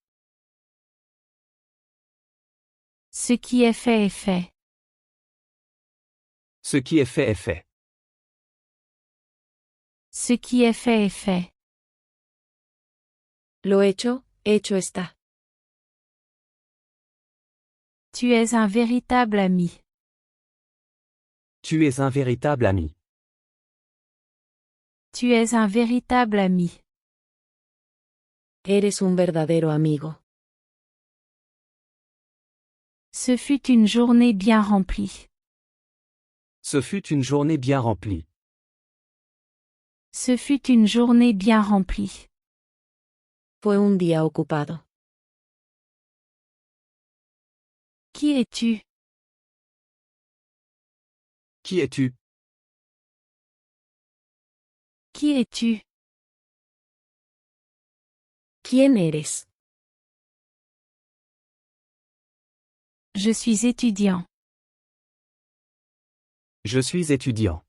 Ce qui est fait est fait. Ce qui est fait est fait. Ce qui est fait est fait. Lo hecho está. Tu es un véritable ami. Tu es un véritable ami. Tu es un véritable ami. Eres un verdadero amigo. Ce fut une journée bien remplie. Ce fut une journée bien remplie. Ce fut une journée bien remplie. Fue un día ocupado. Qui es-tu? Qui es-tu? Qui es-tu? ¿Quién eres? Je suis étudiant. Je suis étudiant.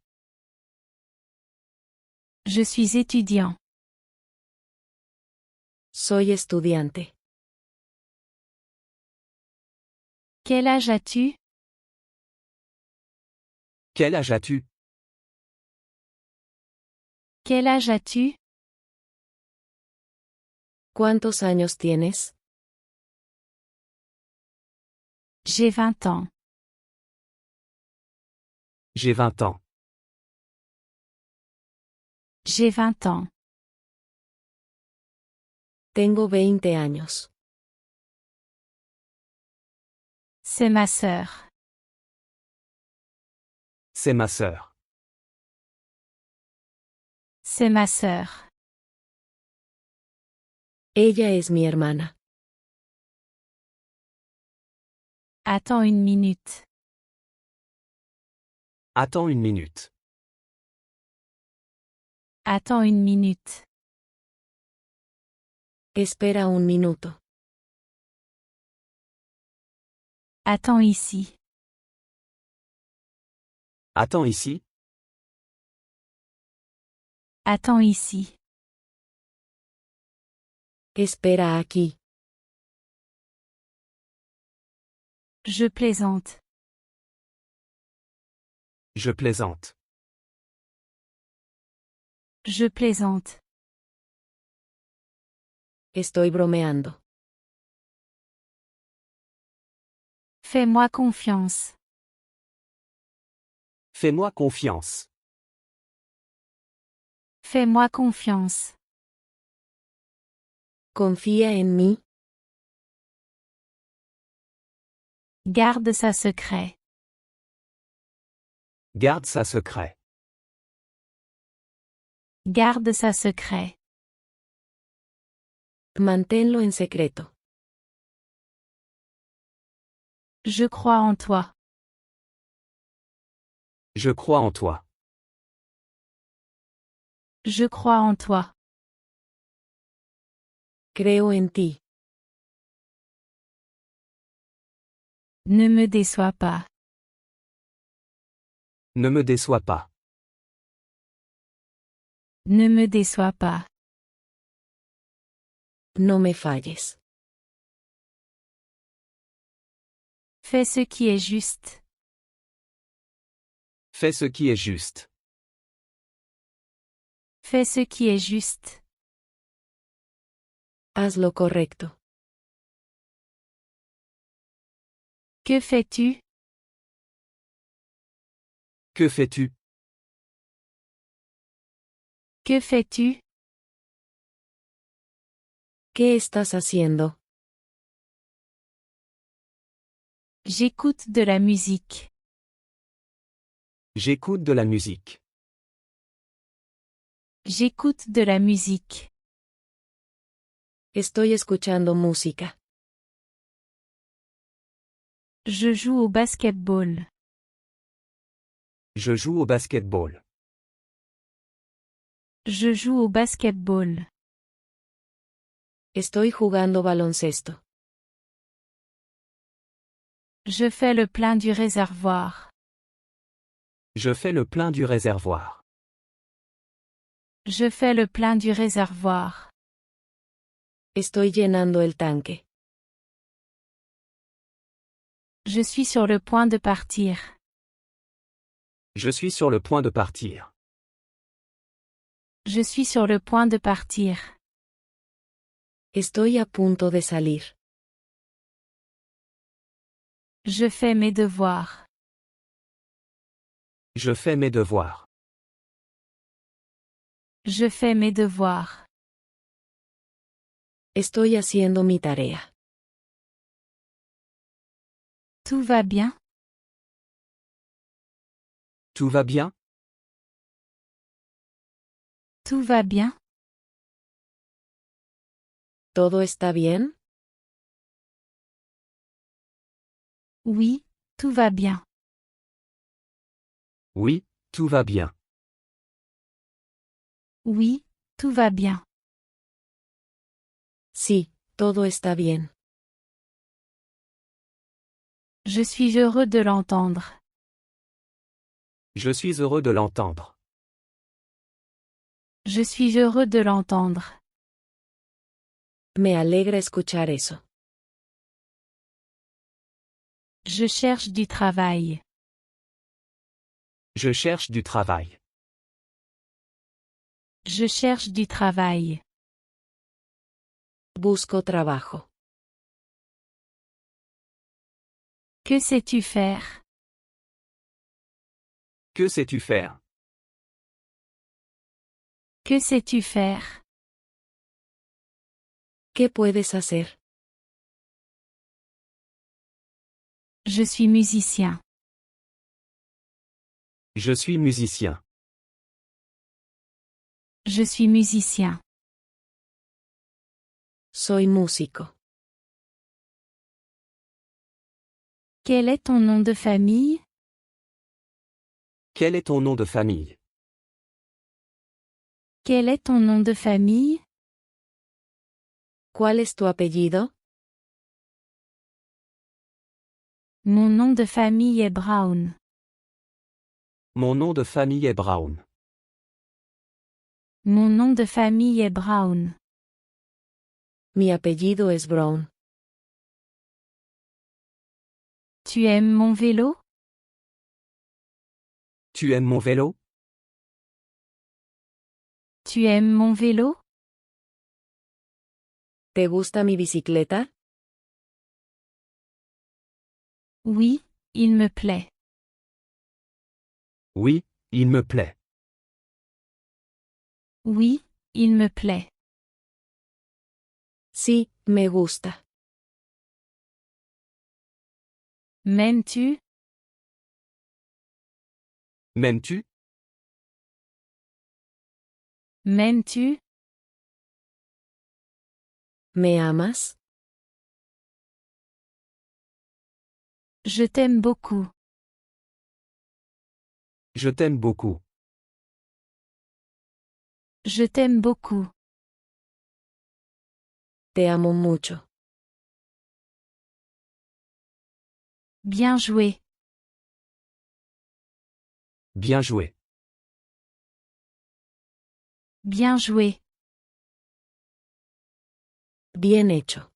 Je suis étudiant. Soy estudiante. Quel âge as-tu? Quel âge as-tu? Quel âge as-tu? ¿Cuántos años tienes? J'ai 20 ans. J'ai 20 ans. J'ai 20 ans. Tengo 20 años. C'est ma sœur. C'est ma sœur. C'est ma sœur. Ella es mi hermana. Attends une minute. Attends une minute. Attends une minute. Espera un minuto. Attends ici. Attends ici. Attends ici. Espera aquí. Je plaisante. Je plaisante. Je plaisante. Estoy bromeando. Fais-moi confiance. Fais-moi confiance. Fais-moi confiance. Confía en mí. Garde ça secret. Garde ça secret. Garde ça secret. Manténlo en secreto. Je crois en toi. Je crois en toi. Je crois en toi. Creo en ti. Ne me déçois pas. Ne me déçois pas. Ne me déçois pas. No me falles. Fais ce qui est juste. Fais ce qui est juste. Fais ce qui est juste. Haz lo correcto. Que fais-tu? Que fais-tu? Que fais-tu? ¿Qué estás haciendo? J'écoute de la musique. J'écoute de la musique. J'écoute de la musique. Estoy escuchando música. Je joue au basketball. Je joue au basketball. Je joue au basketball. Estoy jugando baloncesto. Je fais le plein du réservoir. Je fais le plein du réservoir. Je fais le plein du réservoir. Estoy llenando el tanque. Je suis sur le point de partir. Je suis sur le point de partir. Je suis sur le point de partir. Estoy a punto de salir. Je fais mes devoirs. Je fais mes devoirs. Je fais mes devoirs. Estoy haciendo mi tarea. Tout va bien? Tout va bien? Tout va bien? ¿Todo está bien? Oui, tout va bien. Oui, tout va bien. Oui, tout va bien. Sí, todo está bien. Je suis heureux de l'entendre. Je suis heureux de l'entendre. Je suis heureux de l'entendre. Me alegra escuchar eso. Je cherche du travail. Je cherche du travail. Je cherche du travail. Busco trabajo. Que sais-tu faire? Que sais-tu faire? Que sais-tu faire? ¿Qué puedes hacer? Je suis musicien. Je suis musicien. Je suis musicien. Soy músico. Quel est ton nom de famille? Quel est ton nom de famille? Quel est ton nom de famille? ¿Cuál es tu apellido? Mon nom de famille est Brown. Mon nom de famille est Brown. Mon nom de famille est Brown. Mi apellido es Brown. Tu aimes mon vélo? Tu aimes mon vélo? Tu aimes mon vélo? ¿Te gusta mi bicicleta? Oui, il me plaît. Oui, il me plaît. Oui, il me plaît. Sí, me gusta. M'aimes-tu? M'aimes-tu? M'aimes-tu? ¿Me amas? Je t'aime beaucoup. Je t'aime beaucoup. Je t'aime beaucoup. Te amo mucho. Bien joué. Bien joué. Bien joué. Bien hecho.